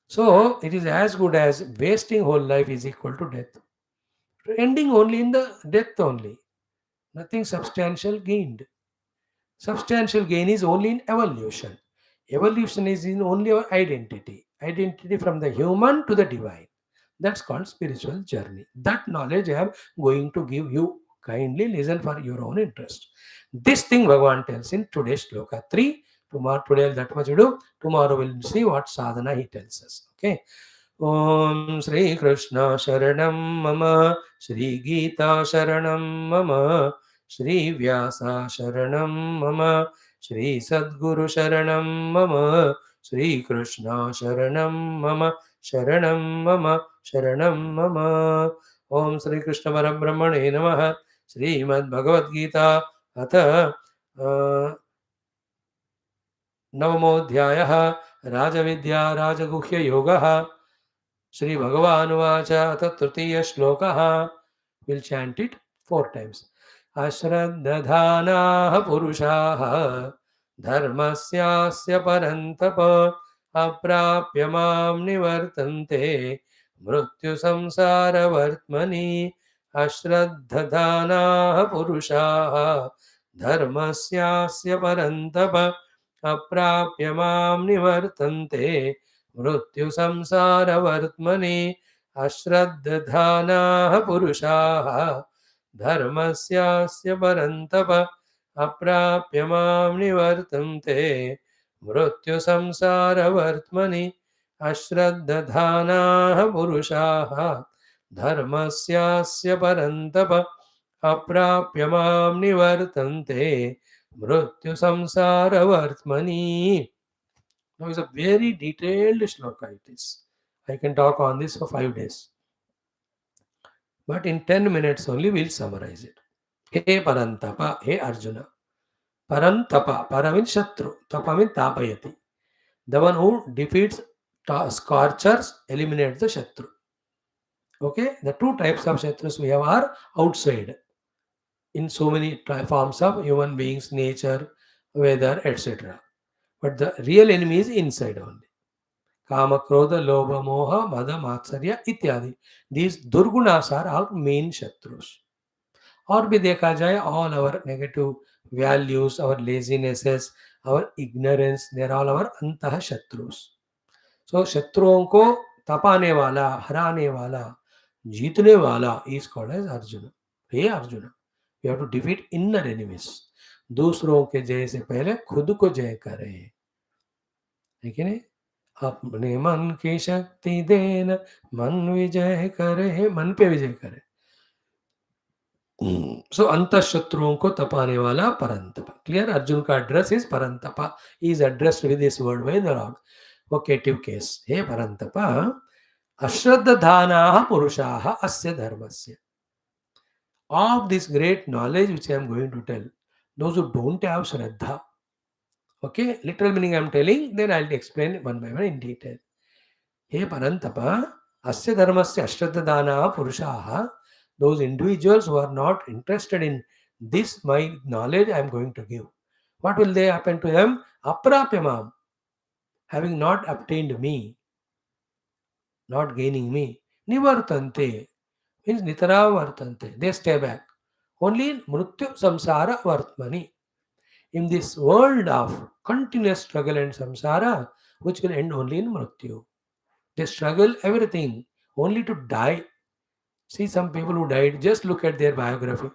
So it is as good as wasting whole life is equal to death. Ending only in the death only. Nothing substantial gained. Substantial gain is only in evolution. Evolution is in only our identity. Identity from the human to the divine. That's called spiritual journey. That knowledge I am going to give you. Kindly listen for your own interest. This thing Bhagavan tells in today's shloka 3. Today that much we do. Tomorrow we'll see what sadhana he tells us. Okay. Om Shri Krishna Sharanam Mama, Shri Geetha Sharanam Mama, Shri Vyasa Sharanam Mama, Shri Sadguru Sharanam Mama, Shri Krishna Sharanam Mama, Sharanam Mama, Sharanam Mama. Om Shri Krishna Parabrahmane Namaha. Srimad Bhagavad Gita Atha नवमोऽध्यायः राजविद्या राजगुह्ययोगः Shri Bhagavanvacha तृतीय श्लोकः. We'll chant it 4 times. अश्रद्धधानाः पुरुषाः धर्मस्यास्य परन्तप अप्राप्य मां निवर्तन्ते मृत्युसंसारवर्त्मनि. अश्रद्धधानाः पुरुषाः धर्मस्यास्य परन्तप अप्राप्य मां निवर्तन्ते मृत्यु संसार वर्त्मनि अश्रद्धानाः पुरुषाः धर्मस्यास्य परन्तप अप्राप्य मां निवर्तन्ते मृत्यु संसार वर्त्मनि अश्रद्धानाः पुरुषाः धर्मस्यास्य परन्तप अप्राप्य मां निवर्तन्ते मृत्यु संसार वर्त्मनि. Now it's a very detailed shloka it is. I can talk on this for 5 days. But in 10 minutes only we'll summarize it. He Parantapa, He Arjuna. Parantapa, Para means Shatru, Tapa means Tapayati. The one who defeats scorchers eliminates the Shatru. Okay, the two types of Shatrus we have are outside in so many forms of human beings, nature, weather, etc. But the real enemy is inside only. Kama, Krodha, Lobha, Moha, Mada, Matsarya, इत्यादि. These Durgunas are our main Shatrus. और भी देखा जाए all our negative values, our lazinesses, our ignorance, they are all our अंतः शत्रुस. So शत्रुओं को तपाने वाला, हराने वाला, जीतने वाला is called as Arjuna. Hey Arjuna, you have to defeat inner enemies. दूसरों के जय से पहले खुद को जय करें. ठीक है? अपने मन की शक्ति देना, मन विजय करे, मन पे विजय करे. So अंत शत्रुओं को तपाने वाला परंतपा. Clear? अर्जुन का address is परंतपा. He is addressed with this word by the Lord. Vocative case. हे परंतपा, अश्रद्धानाः पुरुषाः अस्य धर्मस्य. Of this great knowledge which I am going to tell, those who don't have Shraddha. Okay, literal meaning I am telling, then I will explain one by one in detail. हे परंतपा, अस्य धर्मस्य अश्रद्धानाः पुरुषाः, those individuals who are not interested in this my knowledge I am going to give. What will they happen to them? Aprapyamam, having not obtained me, not gaining me. Nivartante means nitara vartante. They stay back. Only in mrityu samsara vartmani. In this world of continuous struggle and samsara, which will end only in mrityu. They struggle everything only to die. See some people who died, just look at their biography.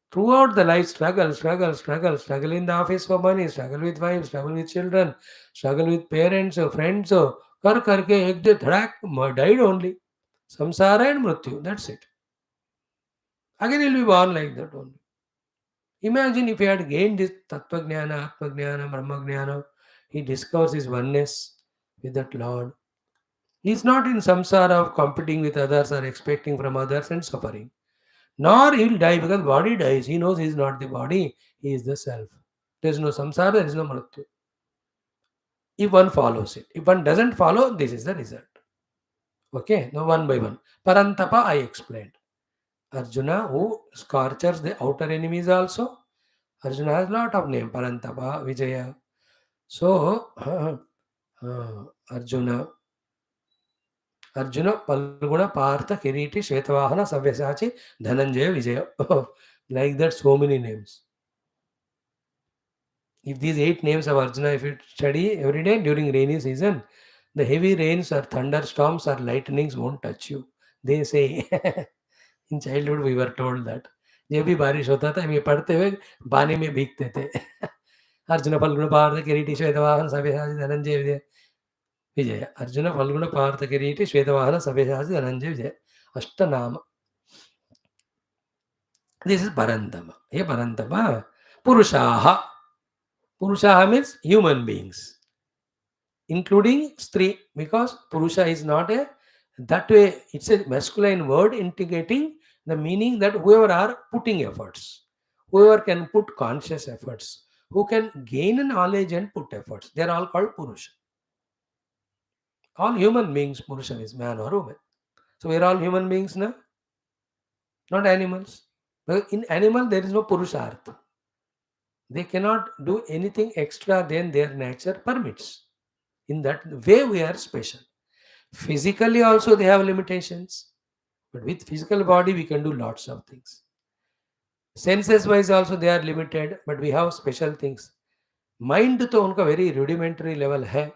Throughout the life, struggle in the office for money, struggle with wife, struggle with children, struggle with parents, friends, kar karke ek de dhadak, died only. Samsara and mrityu, that's it. Again he'll be born like that only. Imagine if he had gained this tattva jnana, atma jnana, brahma jnana, he discovers his oneness with that Lord. He is not in samsara of competing with others or expecting from others and suffering. Nor he will die because body dies. He knows he is not the body, he is the self. There is no samsara, there is no mrityu. If one follows it. If one doesn't follow, this is the result. Okay, now one by one. Parantapa I explained. Arjuna who scorches the outer enemies also. Arjuna has lot of name. Parantapa, Vijaya. So, Arjuna, Palguna, Partha, Kiriti, Shvetavahana, Sabyasachi, Dhananjaya, Vijaya. Like that, so many names. If these 8 names of Arjuna, if you study every day during rainy season, the heavy rains or thunderstorms or lightnings won't touch you. They say, in childhood we were told that. जब भी बारिश होता था हम ये पढ़ते हुए पानी में भीगते थे. अर्जुन फल्गुण पार्थ किरीटी श्वेतवाहन सव्यसाची धनंजय विजय. विजय अर्जुन फल्गुण पार्थ किरीटी श्वेतवाहन सव्यसाची धनंजय विजय. अष्टनाम. This is Parantama. Hey Parantama. Purushaha. Purushaha means human beings, including Stri, because Purusha is not a, that way it's a masculine word indicating the meaning that whoever are putting efforts, whoever can put conscious efforts, who can gain knowledge and put efforts, they are all called Purusha. All human beings, Purusha is man or woman. So we are all human beings now, not animals. Because in animal there is no Purushartha. They cannot do anything extra than their nature permits. In that way we are special. Physically also they have limitations. But with physical body we can do lots of things. Senses wise also they are limited, but we have special things. Mind तो उनका very rudimentary level है.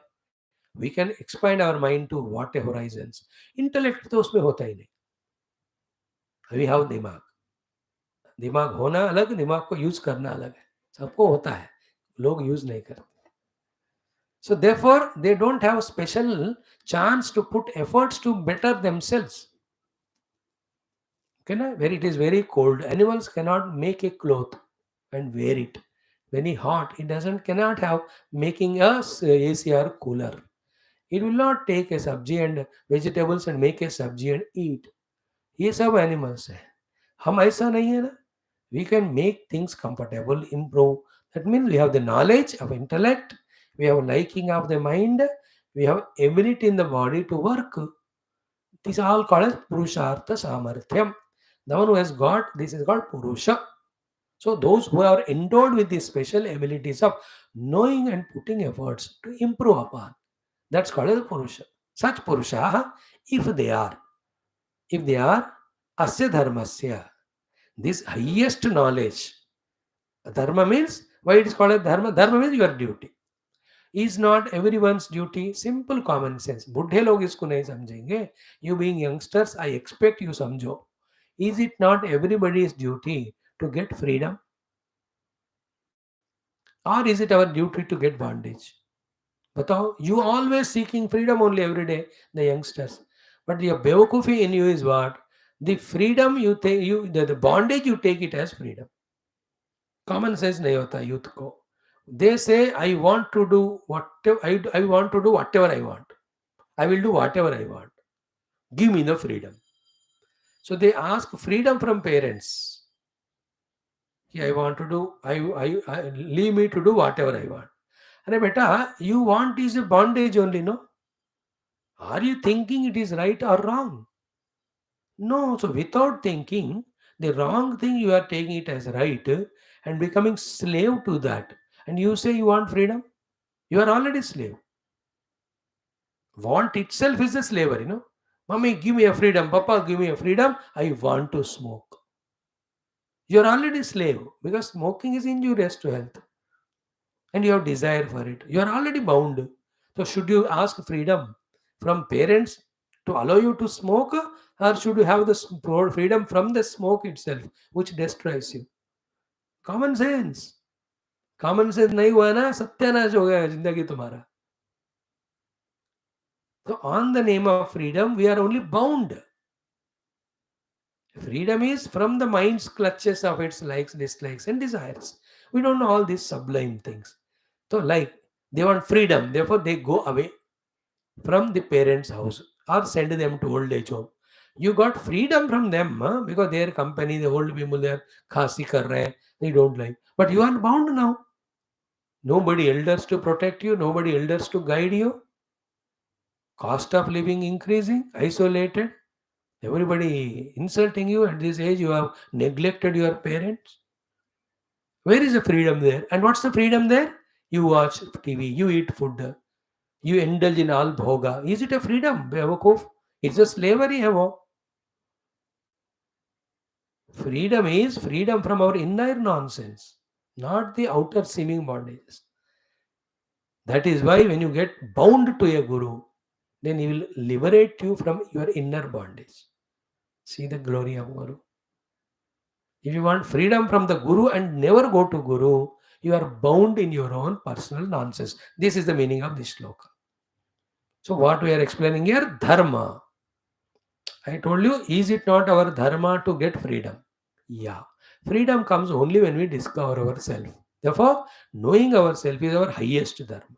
We can expand our mind to what horizons. Intellect तो उसमें होता ही नहीं. We have दिमाग. दिमाग होना अलग, दिमाग को यूज करना अलग है. सबको होता है, लोग यूज नहीं करते. So therefore, they don't have special chance to put efforts to better themselves. Okay, na? Where it is very cold, animals cannot make a cloth and wear it. Very hot, it doesn't cannot have making us AC or cooler. It will not take a sabji and vegetables and make a sabji and eat. ये सब animals है. हम ऐसा नहीं है ना. We can make things comfortable, improve. That means we have the knowledge of intellect, we have liking of the mind, we have ability in the body to work. These are all called as Purushartha Samarthyam. The one who has got this is called Purusha. So those who are endowed with the special abilities of knowing and putting efforts to improve upon, that's called as Purusha. Such Purusha, if they are Asya Dharmasya, this highest knowledge. Dharma means, why it is called as dharma? Dharma means your duty. Is not everyone's duty. Simple common sense. बूढ़े लोग इसको नहीं समझेंगे. You being youngsters, I expect you समझो. Is it not everybody's duty to get freedom? Or is it our duty to get bondage? बताओ. You always seeking freedom only every day, the youngsters. But your bewakufi in you is what? The freedom you take, the bondage you take it as freedom. Common sense नहीं होता youth को. They say I want to do what I want to do whatever I want. I will do whatever I want. Give me the freedom. So they ask freedom from parents. I want to do I leave me to do whatever I want. अरे बेटा, you want is a bondage only. No, are you thinking it is right और wrong? No, so without thinking, the wrong thing you are taking it as right and becoming slave to that. And you say you want freedom, you are already slave. Want itself is a slavery, Mommy, give me a freedom. Papa, give me a freedom. I want to smoke. You are already slave because smoking is injurious to health and you have desire for it. You are already bound. So should you ask freedom from parents to allow you to smoke, or should you have the freedom from the smoke itself which destroys you? Common sense. Common sense नहीं हुआ ना, सत्यानाश हो गया जिंदगी तुम्हारा. तो on the name of freedom we are only bound. Freedom is from the mind's clutches of its likes, dislikes, and desires. We don't know all these sublime things. So, like, they want freedom, therefore, they go away from the parents' house or send them to old age home. You got freedom from them because their company, the old people, they are khasi kar rahe hain, they don't like. But you are bound now. Nobody elders to protect you, nobody elders to guide you. Cost of living increasing, isolated. Everybody insulting you. At this age, you have neglected your parents. Where is the freedom there? And what's the freedom there? You watch TV, you eat food, you indulge in all bhoga. Is it a freedom? Bewakoof? It's a slavery. Freedom is freedom from our inner nonsense, not the outer seeming bondages. That is why when you get bound to a guru, then he will liberate you from your inner bondage. See the glory of Guru. If you want freedom from the Guru and never go to Guru, you are bound in your own personal nonsense. This is the meaning of this sloka. So what we are explaining here, dharma. I told you, is it not our dharma to get freedom? Yeah. Freedom comes only when we discover ourselves. Therefore, knowing ourselves is our highest dharma.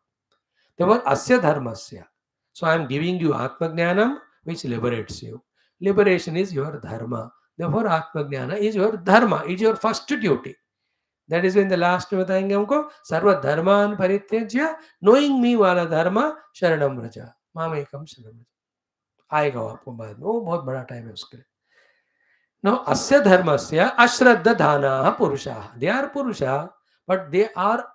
Therefore, asya dharmasya. So I am giving you Atma Jnanam, which liberates you. Liberation is your dharma. Therefore, Atma Jnana is your dharma. It's your first duty. That is when the last में बताएंगे हमको सर्व धर्मान परित्यज्य knowing me वाला धर्म शरणम व्रजा माम एकम शरणम व्रजा. आएगा आपको बाद में, वो बहुत बड़ा टाइम है उसके लिए. Now, asya dharmasya ashraddha dhana purusha. They are purusha, but they are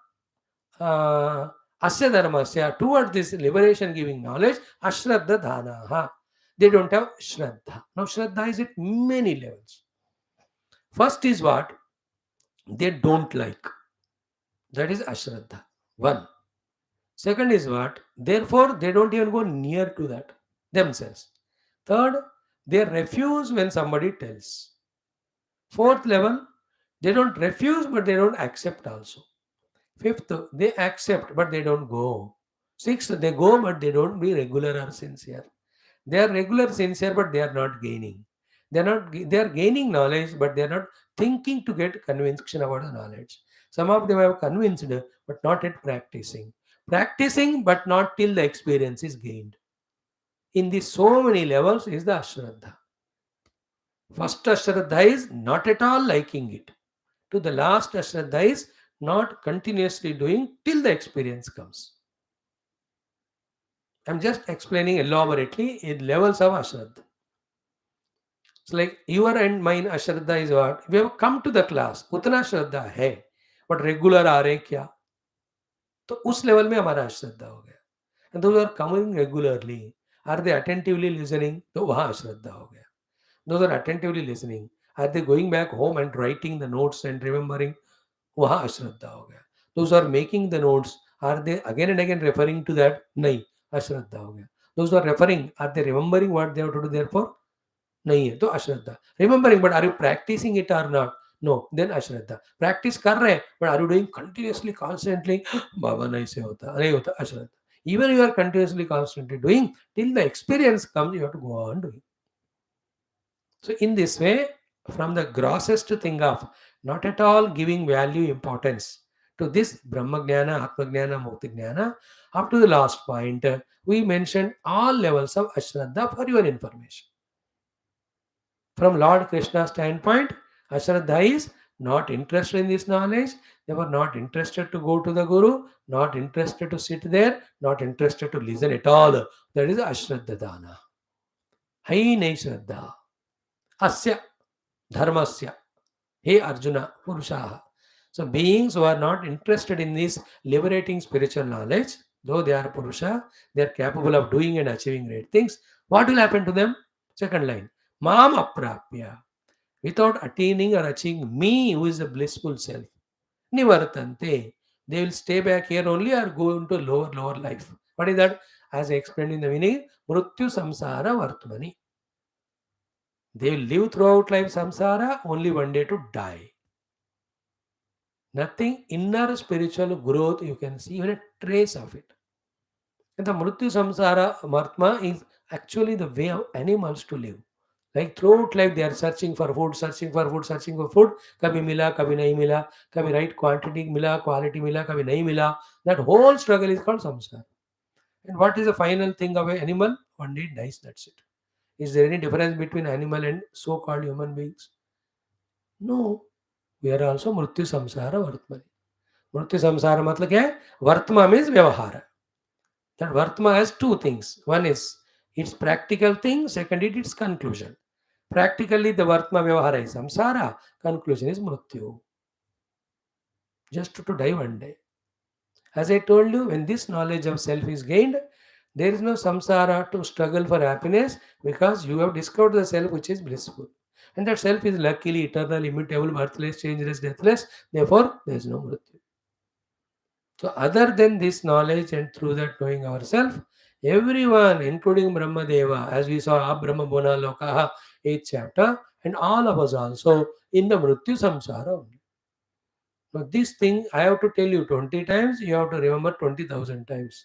asya dharmasya towards this liberation giving knowledge ashraddha dhana. They don't have shraddha. Now, shraddha is at many levels. First is what? They don't like. That is ashraddha. One. Second is what? Therefore, they don't even go near to that themselves. Third, they refuse when somebody tells. Fourth level, they don't refuse but they don't accept also. Fifth, they accept but they don't go. Sixth, they go but they don't be regular or sincere. They are regular, sincere, but they are not gaining. They are not. They are gaining knowledge, but they are not thinking to get conviction about the knowledge. Some of them have convinced, but not yet practicing. Practicing, but not till the experience is gained. In these so many levels is the ashraddha. First ashraddha is not at all liking it. To the last ashraddha is not continuously doing till the experience comes. I'm just explaining elaborately in levels of ashraddha. It's like your and mine ashraddha is what? We have come to the class, उतना श्रद्धा है, but regular आ रहे हैं क्या? तो उस level में हमारा अश्रद्धा हो गया. And those are coming regularly. Are they attentively listening? तो वहाँ अश्रद्धा हो गया. Those are attentively listening. Are they going back home and writing the notes and remembering? वहाँ अश्रद्धा हो गया. Those are making the notes. Are they again and again referring to that? नहीं, अश्रद्धा हो गया. Those who are referring, are they remembering what they have to do therefore? नहीं है तो अश्रद्धा. Remembering but are you practising it or not? No, then अश्रद्धा. Practice कर रहे हैं but are you doing continuously constantly? बाबा नहीं से होता, नहीं होता, अश्रद्धा. Even you are continuously constantly doing till the experience comes, you have to go on doing. So in this way, from the grossest thing of not at all giving value importance to this Brahma Jnana, Atma Jnana, Mukti Jnana, up to the last point, we mentioned all levels of Ashraddha for your information. From Lord Krishna's standpoint, Ashraddha is not interested in this knowledge. They were not interested to go to the Guru, not interested to sit there, not interested to listen at all. That is Ashraddha Dana. Hainai Shraddha. Asya Dharmasya. Hey Arjuna, Purushaha. So beings who are not interested in this liberating spiritual knowledge, though they are Purusha, they are capable of doing and achieving great things. What will happen to them? Second line. Mam aprapya. Without attaining or achieving me, who is the blissful self. Nivartante. They will stay back here only or go into lower life. What is that? As I explained in the beginning, Mrityu Samsara Vartmani. They will live throughout life samsara, only one day to die. Nothing inner spiritual growth you can see, even a trace of it. And the Mrityu Samsara Martma is actually the way of animals to live. Like throughout life, they are searching for food, searching for food, searching for food. Kabhi mila, kabhi nahi mila, kabhi right quantity mila, quality mila, kabhi nahi mila. That whole struggle is called samsara. And what is the final thing of an animal? One day it dies, that's it. Is there any difference between animal and so-called human beings? No. We are also Mrityu Samsara Vartmani. Mrityu Samsara matlab kya hai? Vartma means Vyavahara. That Vartma has two things. One is its practical thing, second is its conclusion. Practically, the Vartma Vyavahara is Samsara, conclusion is Mrityu. Just to die one day. As I told you, when this knowledge of self is gained, there is no samsara to struggle for happiness because you have discovered the self which is blissful. And that self is luckily eternal, immutable, birthless, changeless, deathless. Therefore, there is no mrityu. So, other than this knowledge and through that knowing ourselves, everyone, including Brahmadeva, as we saw Brahma Bona Lokaha, 8th chapter, and all of us also in the Mrityu Samsara only. Now, this thing I have to tell you 20 times, you have to remember 20,000 times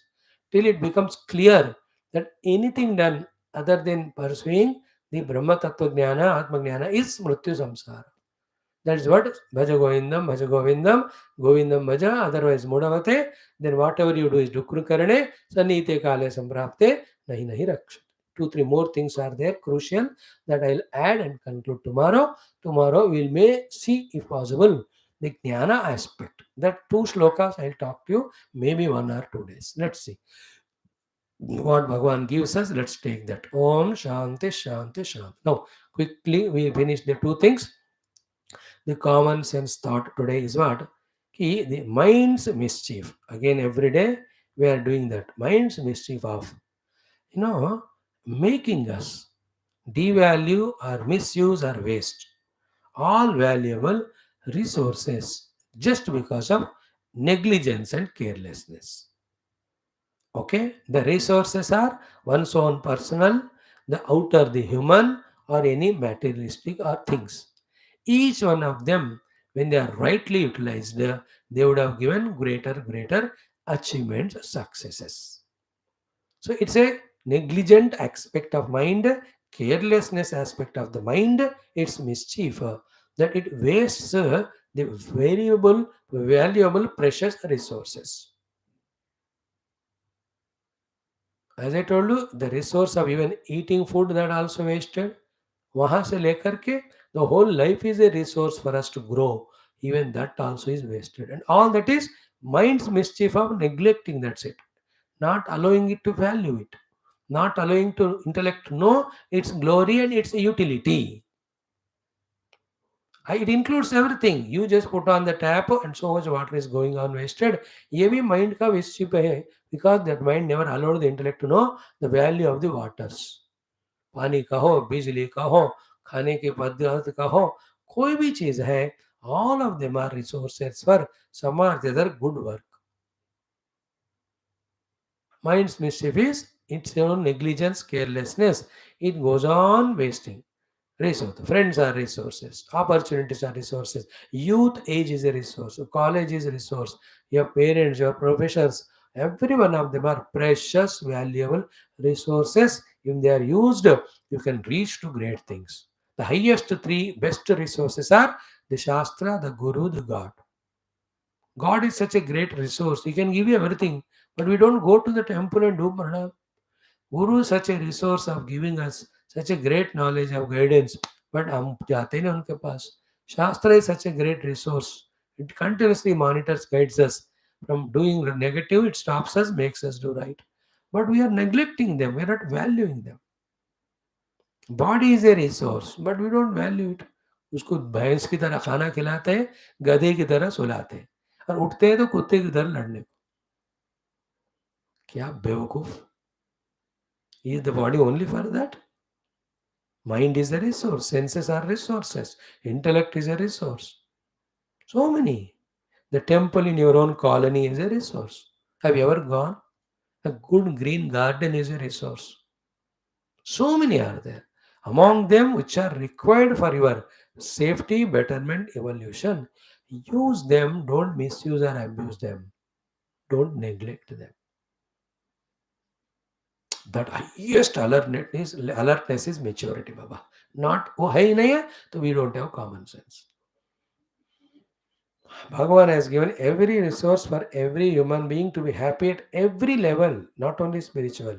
till it becomes clear that anything done other than pursuing the Brahma Tattva Jnana, Atma Jnana is Mrityu Samsara. That is what Bhaja Govindam, Govindam Bhaja, otherwise Mudavate. Then whatever you do is Dukru Karane, Sanite Kale Samprapte, Nahi Rakshate. 2-3 more things are there, crucial, that I'll add and conclude tomorrow. Tomorrow we may see, if possible, the Jnana aspect. That 2 shlokas I'll talk to you, maybe 1 or 2 days. Let's see what Bhagavan gives us. Let's take that. Om Shanti Shanti Shanti. Now, quickly we finish the 2 things. The common sense thought today is what? The mind's mischief. Again, every day we are doing that. Mind's mischief of, making us devalue or misuse or waste all valuable resources just because of negligence and carelessness. Okay, the resources are one's own personal, the outer, the human, or any materialistic or things. Each one of them, when they are rightly utilized, they would have given greater achievements, successes. So it's a negligent aspect of mind, carelessness aspect of the mind, it's mischief that it wastes the valuable, precious resources. As I told you, the resource of even eating food that also wasted. वहाँ से लेकर के the whole life is a resource for us to grow. Even that also is wasted. And all that is mind's mischief of neglecting, that's it. Not allowing it to value it. Not allowing to intellect to know its glory and its utility. It includes everything. You just put on the tap and so much water is going on wasted. ये भी mind का mischief है because that mind never allowed the intellect to know the value of the waters. पानी का हो, बिजली का हो, खाने के पदार्थ का हो, कोई भी चीज है, all of them are resources for some or the other good work. Mind's mischief is its own negligence, carelessness. It goes on wasting. Resource. Friends are resources. Opportunities are resources. Youth age is a resource. College is a resource. Your parents, your professors, every one of them are precious, valuable resources. If they are used, you can reach to great things. The highest three best resources are the Shastra, the Guru, the God. God is such a great resource. He can give you everything. But we don't go to the temple and do pranam. Guru is such a resource of giving us such a great knowledge of guidance, but हम जाते नहीं उनके पास. Shastra is such a great resource. It continuously monitors, guides us from doing the negative. It stops us, makes us do right. But we are neglecting them. We are not valuing them. Body is a resource, but we don't value it. उसको भैंस की तरह खाना खिलाते हैं, गधे की तरह सुलाते हैं और उठते हैं तो कुत्ते की तरह लड़ने को. क्या बेवकूफ. Is the body only for that? Mind is a resource, senses are resources, intellect is a resource. So many. The temple in your own colony is a resource. Have you ever gone? A good green garden is a resource. So many are there. Among them, which are required for your safety, betterment, evolution, use them, don't misuse or abuse them. Don't neglect them. That highest alertness is maturity, Baba. Not, oh, hai nahi hai, so we don't have common sense. Bhagavan has given every resource for every human being to be happy at every level, not only spiritual.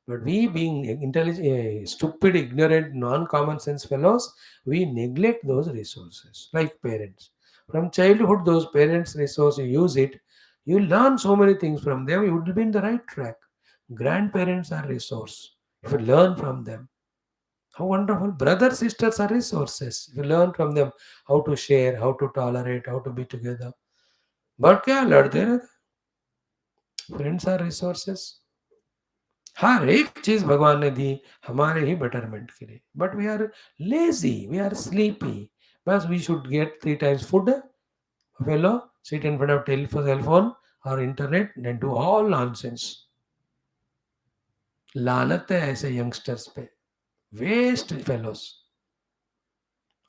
But we, being intelligent, stupid, ignorant, non-common sense fellows, we neglect those resources, like parents. From childhood, those parents' resource, you use it, you learn so many things from them, you will be in the right track. Grandparents are resource. If you learn from them, how wonderful. Brothers, sisters are resources. If you learn from them how to share, how to tolerate, how to be together. But क्या लड़ते रहते. Friends are resources. हर एक चीज भगवान ने दी हमारे ही betterment के लिए, but we are lazy, we are sleepy. बस we should get 3 times food, fellow sit in front of telephone और internet and do all nonsense. लानत है ऐसे यंगस्टर्स पे. Waste fellows.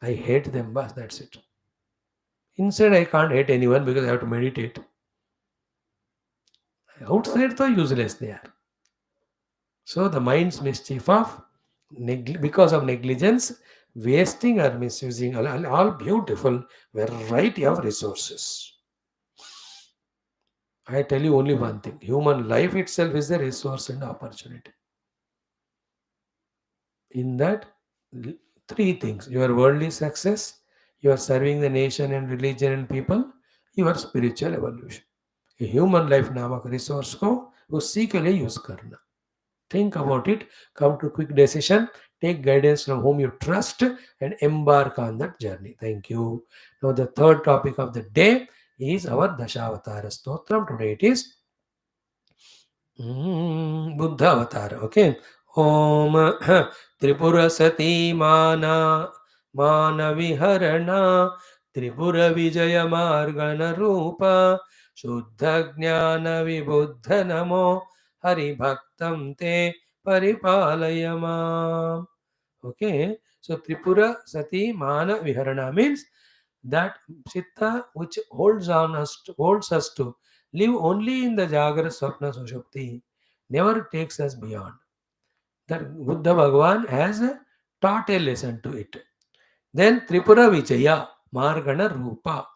I hate them, बस that's it. Inside, I can't hate anyone because I have to meditate. Outside, so useless they are. So the mind's mischief of because of negligence, wasting or misusing all beautiful variety of resources. I tell you only one thing: human life itself is a resource and opportunity. In that, three things: your worldly success, your serving the nation and religion and people, your spiritual evolution. Human life नामक resource को उसी के लिए use करना. Think about it, come to quick decision, take guidance from whom you trust, and embark on that journey. Thank you. Now, the third topic of the day is our Dashavatara Stotram. Today it is Buddha Avatar. Okay. Om Tripura Sati Mana Viharana Tripura Vijaya Margana Rupa Shuddha Jnana Vibuddha Namo Hari Bhaktam Te Paripalaya Mam. Okay, so Tripura Sati Mana Viharana means that chitta which holds us to live only in the Jagra Swapna Sushupti, never takes us beyond. That Buddha Bhagavan has taught a lesson to it. Then Tripura Vijaya, Margana Rupa.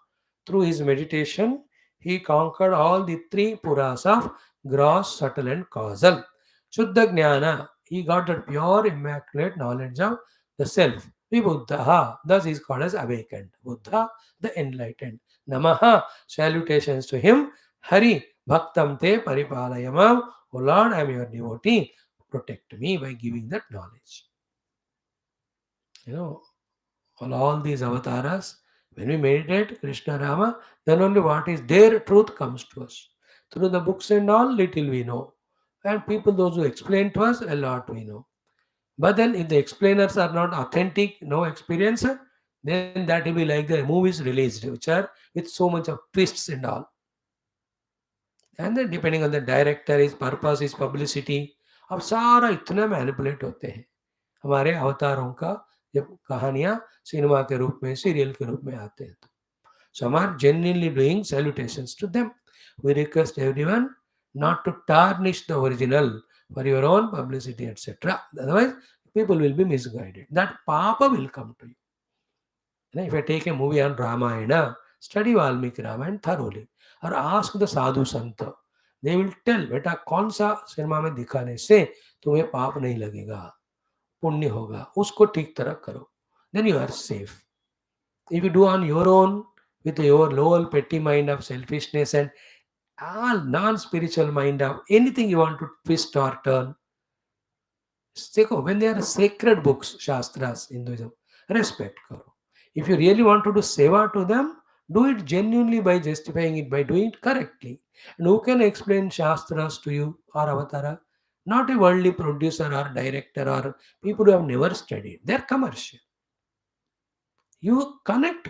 Through his meditation, he conquered all the three puras of gross, subtle, and causal. Shuddha Jnana, he got that pure, immaculate knowledge of the self. Vibuddha, thus he is called as awakened. Buddha, the enlightened. Namaha, salutations to him. Hari, Bhaktam Te Paripalayamam. O Lord, I am your devotee. Protect me by giving that knowledge. You know, all these avatars, when we meditate Krishna Rama, then only what is their truth comes to us. Through the books and all, little we know. And people, those who explain to us, a lot we know. But then if the explainers are not authentic, no experience, then that will be like the movies released, which are with so much of twists and all. And then depending on the director, his purpose, his publicity, अब सारा इतना manipulate होते हैं हमारे अवतारों का जब कहानियां सिनेमा के रूप में सीरियल के रूप में आते हैं तो some are genuinely doing salutations to them. We request everyone not to tarnish the original for your own publicity, etc. Otherwise, people will be misguided. That papa will come to you. If I take a movie on Ramayana, study Valmiki Ramayana thoroughly or ask the sadhu santa. They will tell बेटा कौन सा cinema में दिखाने से तुम्हें पाप नहीं लगेगा पुण्य होगा उसको ठीक तरह करो then you are safe. If you do on your own with your low petty mind of selfishness and all non-spiritual mind of anything you want to twist or turn, देखो when they are sacred books, shastras, Hinduism, respect करो. If you really want to do seva to them, do it genuinely by justifying it, by doing it correctly. And who can explain shastras to you or avatara? Not a worldly producer or director or people who have never studied. They're commercial. You contact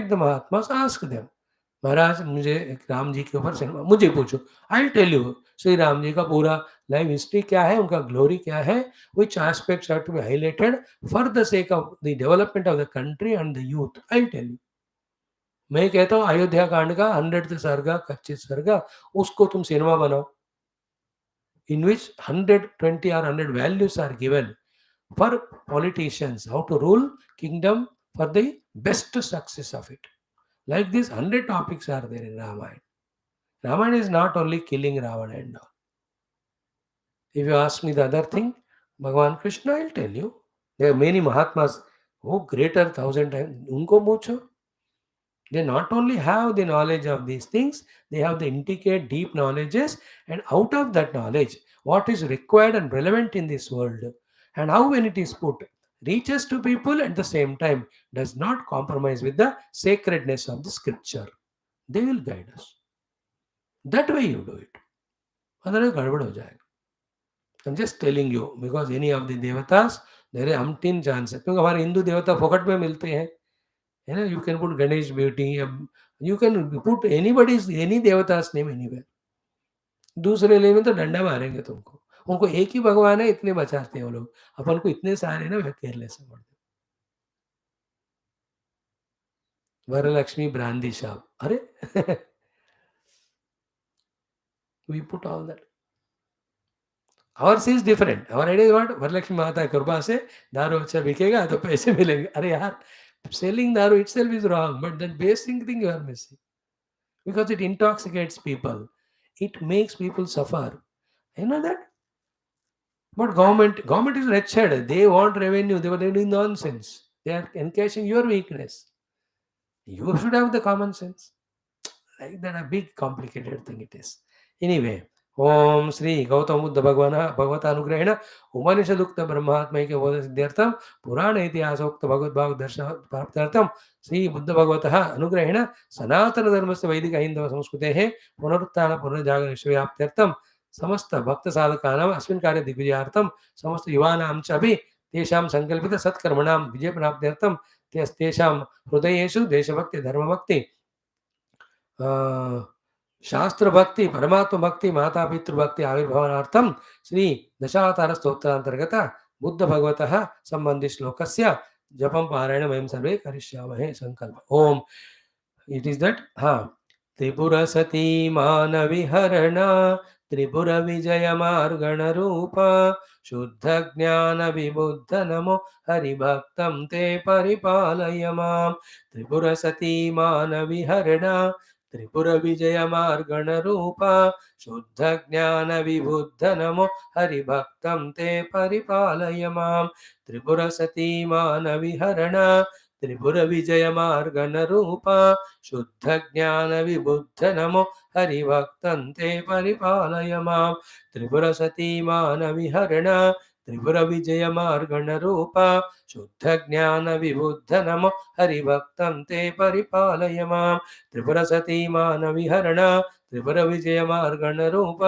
the Mahatmas, ask them. महाराज मुझे एक राम जी के ऊपर cinema मुझे पूछो I tell you Shri Ram ji का पूरा life history क्या है उनका ग्लोरी क्या है which aspects are to be highlighted for the sake of the development of the country and the youth I tell you मैं कहता हूँ अयोध्या कांड का 100th सर्गा 25 सर्गा उसको तुम सिनेमा बनाओ in which 120 or 100 values are given for politicians how to rule kingdom for the best success of it. Like this, 100 topics are there in Ramayana. Ramayana is not only killing Ravana and all. If you ask me the other thing, Bhagavan Krishna, I'll tell you. There are many Mahatmas who greater 1,000 times. Unko mucho. They not only have the knowledge of these things, they have the intricate, deep knowledges, and out of that knowledge, what is required and relevant in this world, and how when it is put, reaches to people at the same time, does not compromise with the sacredness of the scripture. They will guide us. That way you do it. Otherwise, गड़बड़ हो जाएगा. I'm just telling you because any of the devatas, there are umpteen chances. क्योंकि हमारे हिंदू देवता फोकट में मिलते हैं. You know, you can put Ganesh beauty, you can put anybody's, any devata's name anywhere. दूसरे ले में तो डंडा मारेंगे तुमको. उनको एक ही भगवान है, इतने बचाते हैं वो लोग. अपन को इतने सारे ना केयरलेस है. वरलक्ष्मी ब्रांदी shop. अरे we put all that. Ours is different. Our idea is what? Varalakshmi माता की कृपा से दारू अच्छा बिकेगा तो पैसे मिलेंगे. अरे यार, selling daru itself is wrong, but that basic thing you are missing. Because it intoxicates people. It makes people suffer. You know that? But government is wretched. They want revenue. They were doing nonsense. They are encashing your weakness. You should have the common sense. Like that, a big complicated thing it is. Anyway, Om Sri Gautama Buddha Bhagavana Bhagavata Anugrahena Upanishadukta Brahmatmaike Boda Siddhartham Purana Itihasokta Bhagavad Bhagavad Darshan Praptartham Sri Buddha Bhagavataha Anugrahena Sanatana Dharmasya Vaidika Hindava Samskrutehe Punaruttana Punarjagana Vishwayaptyartham समस्त भक्त साधकानाम अस्मिन् कार्य दिग्विजयार्थम समस्त युवानां च अपि तेषां संकल्पित सत्कर्मणां विजय प्राप्त्यर्थम तेषां हृदयेषु देशभक्ति धर्मभक्ति शास्त्र भक्ति परमात्म भक्ति माता पितृ भक्ति आविर्भवनार्थं श्री दशावतार स्तोत्रांतर्गत बुद्ध भगवतः संबंधि श्लोकस्य जपं पारायण वयं सर्वे करिष्यामहे संकल्प ओम इट इज दैट हाँ त्रिपुर सती मानविहरण त्रिपुर विजय मार्गण रूप शुद्ध ज्ञान विबुद्ध नमो हरिभक्तं ते परिपालय मां त्रिपुर सती मानविहरण त्रिपुर विजय मार्गण रूप शुद्ध ज्ञान विबुद्ध नमो हरिभक्तं ते परिपालय मां त्रिपुर सती मानविहरण त्रिपुर विजय मार्गण रूप शुद्ध ज्ञान विबुद्ध नमो हरिभक्तं ते परिपालय मां त्रिपुर सती मानविहरण त्रिपुर विजय मार्गण रूप शुद्ध ज्ञान विबुद्ध नमो हरिभक्तं ते परिपालय मां त्रिपुर सती मानविहरण त्रिपुर विजय मार्गण रूप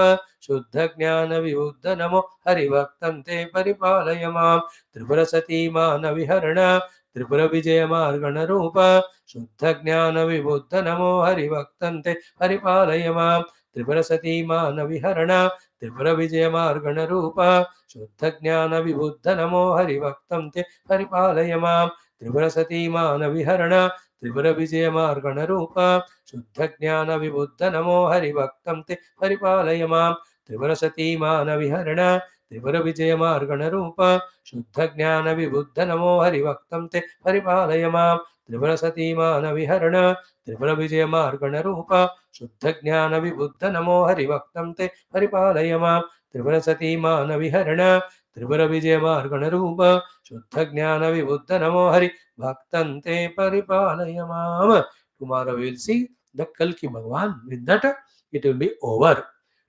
शुद्ध ज्ञान विबुद्ध नमो हरिभक्तं ते परिपालय मां त्रिपुर सती मानविहरण त्रिपुर विजय मार्गण रूप शुद्ध ज्ञान विबुद्ध नमो हरिभक्तं ते परिपालय मां त्रिपुर सती मानविहरण त्रिपुर विजय मार्गण रूप शुद्ध ज्ञान विबुद्ध नमो हरिभक्तं ते परिपालय मां त्रिपुर सती मानविहरण त्रिपुर विजय मार्गण रूप शुद्ध ज्ञान विबुद्ध नमो हरिभक्तं ते परिपालय मां त्रिपुर सती मानविहरण त्रिपुर विजय मार्गण रूप शुद्ध ज्ञान विबुद्ध नमो हरिभक्तं ते परिपालय मां त्रिपुर सती मानविहरण त्रिपुर विजय मार्गण रूप शुद्ध ज्ञान विबुद्ध नमो हरिभक्तं ते परिपालय मां त्रिपुर सती मानविहरण त्रिपुर विजय मार्गण रूप शुद्ध ज्ञान विबुद्ध नमो हरिभक्तं ते परिपालय मां tomorrow we will see the Kalki Bhagwan. With that, it will be over.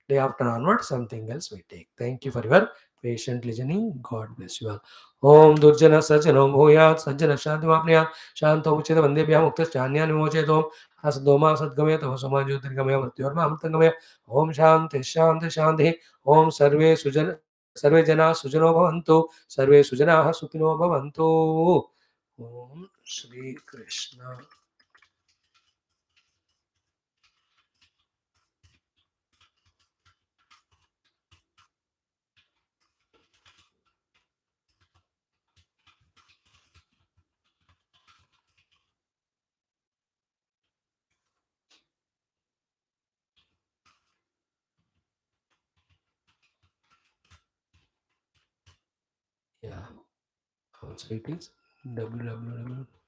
Day after onward, something else we take. Thank you for your patient listening. God bless you all. ओम दुर्जन सज्जनो भूयात् सज्जन शांतिमाप्नुयात् शांतो उच्यते वन्देभ्यः मुक्तश्चान्यान् विमोचयतु असद्गो मा सद्गमय तमो मा ज्योतिर्गमय मृत्योर्मामृतंगमय ओम शांति शांति शांति ओम सर्वे जनाः सुजनो भवन्तु सर्वे सुजनाः सुखिनो भवन्तु ओम Shri Krishna yeah so it is www